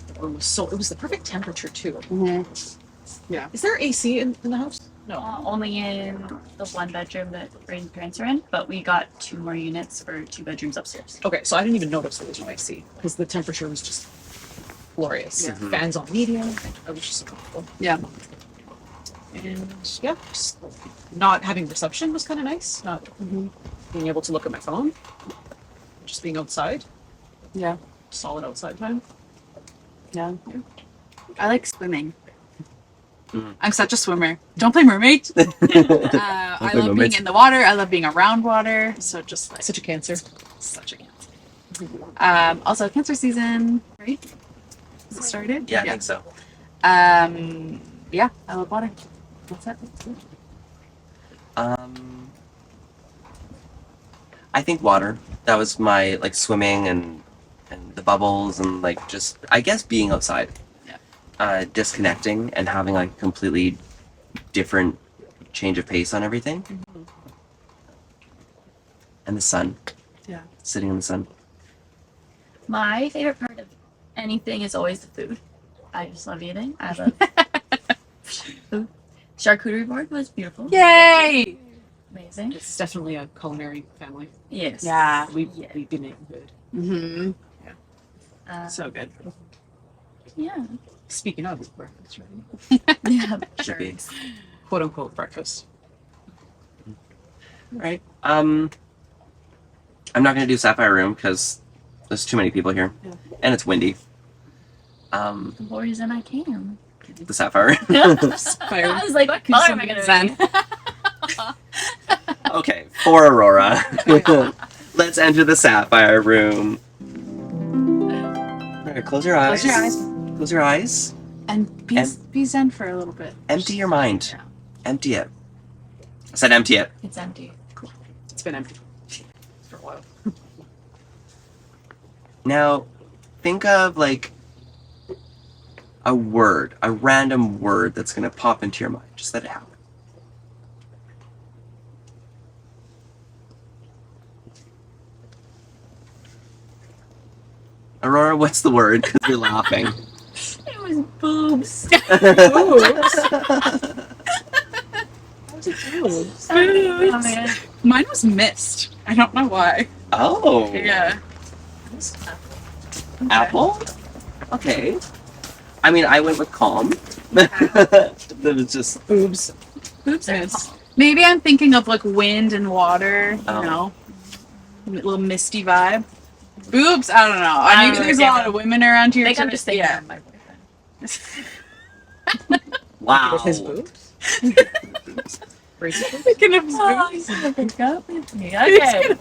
The room was it was the perfect temperature too. Mm-hmm. Yeah. Is there AC in the house? No. Only in the one bedroom that Ray's parents are in, but we got 2 more units for 2 bedrooms upstairs. Okay, so I didn't even notice there was no AC because the temperature was just glorious. Yeah. Fans on medium. I was just so comfortable. Yeah. And yeah, just not having reception was kind of nice. Not being able to look at my phone. Just being outside. Yeah. Solid outside time. Yeah. I like swimming. Mm. I'm such a swimmer. Don't play mermaid. I love being in the water. I love being around water. So just like Such a cancer. such a cancer. Also cancer season, right? Is it started? Yeah, I think so. Yeah, I love water. What's that? I think water. That was my like swimming and the bubbles and like just I guess being outside. Yeah. Disconnecting and having like a completely different change of pace on everything. Mm-hmm. And the sun. Yeah. Sitting in the sun. My favorite part of anything is always the food. I just love eating. I love food. Charcuterie board was beautiful. Yay! Amazing. It's definitely a culinary family. Yes. Yeah. We've been eating good. Mm-hmm. So good. Yeah. Speaking of breakfast, right? Yeah. Should be. Quote unquote breakfast. All right. I'm not gonna do Sapphire Room because there's too many people here, Yeah. and it's windy. The reason I came. The Sapphire. I was like, what color am I gonna Zen. be? Okay, for Aurora. Let's enter the Sapphire Room. All right, close your eyes. Close your eyes. Close your eyes. And be zen for a little bit. Empty your mind. Yeah. Empty it. I said empty it. It's empty. It's been empty for a while. Now, think of like a word, a random word that's gonna pop into your mind. Just let it happen. Aurora, what's the word? Because you're laughing. It was boobs. Boobs. Oh, man. Mine was mist. I don't know why. Oh. Yeah. Apple? Okay. I mean, I went with calm. That was just Boobs. Boobs are Yes. calm. Maybe I'm thinking of like wind and water, Oh. you know, a little misty vibe. Boobs, I don't know. I think there's a lot of women around here. I think I'm too. just thinking yeah. of my boyfriend. wow. With his boobs? Braces? Thinking of his Oh, boobs. he's gonna break up with me. Okay.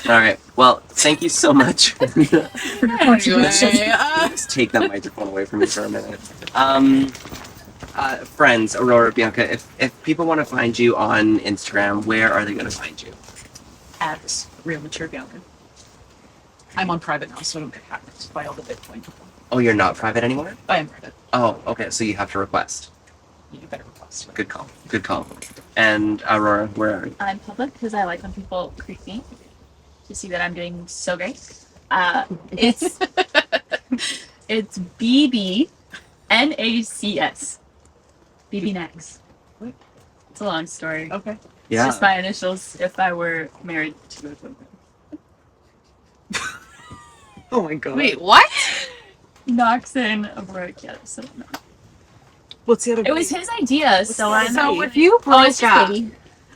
All right. Well, thank you so much. Anyway, Just take that microphone away from me for a minute. Friends, Aurora, Bianca, if people want to find you on Instagram, where are they going to find you? At Real Mature Bianca. I'm on private now, so I don't get hacked by all the Bitcoin. Oh, you're not private anymore? I am private. Oh, okay. So you have to request. You better request. Good call. Good call. And Aurora, where are you? I'm public because I like when people creep me to see that I'm doing so great. It's it's BBNACS. BB Nax. What? It's a long story. Okay. It's just my initials if I were married to a woman. Oh my god. wait, what? Noxon, Aurora, so no. What's the other It was his idea, so I'm So if you Oh, broke it's up, just baby.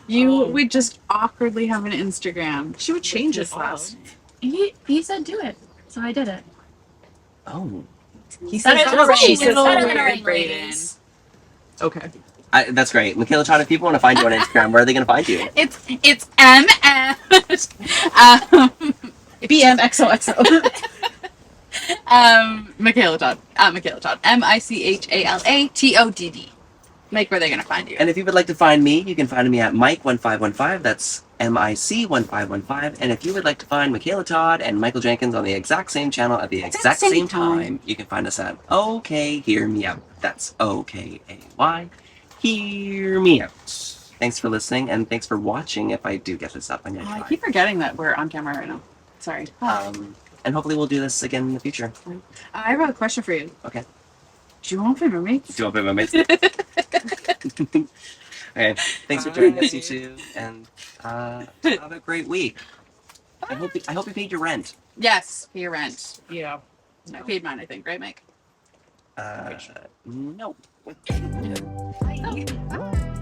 you Oh. would just awkwardly have an Instagram. She would change it Just last. He said do it, so I did it. Oh. He Better says than that's a what she ring. says. It's better than a Weird, ring, Brayden. ladies. Okay. That's great. Michaela Todd, if people want to find you on Instagram, where are they going to find you? It's MM. BMXOXO. Michaela Todd. Michaela Todd. MICHALATODD. Like, where are they gonna find you? And if you would like to find me, you can find me at Mike1515. That's MIC1515. And if you would like to find Michaela Todd and Michael Jenkins on the exact same channel at the exact same time, you can find us at OK Hear Me Out. That's OKAY. Hear Me Out. Thanks for listening, and thanks for watching. If I do get this up, I'm gonna I try. keep forgetting that we're on camera right now. Sorry. And hopefully we'll do this again in the future. I have a question for you. Okay. Do you want to be roommates? Do you want to be my mate? Okay. Thanks for joining us, you two, and have a great week. I hope you paid your rent. Yes, pay your rent. Yeah. I paid mine, I think, right, Mike? No. Bye.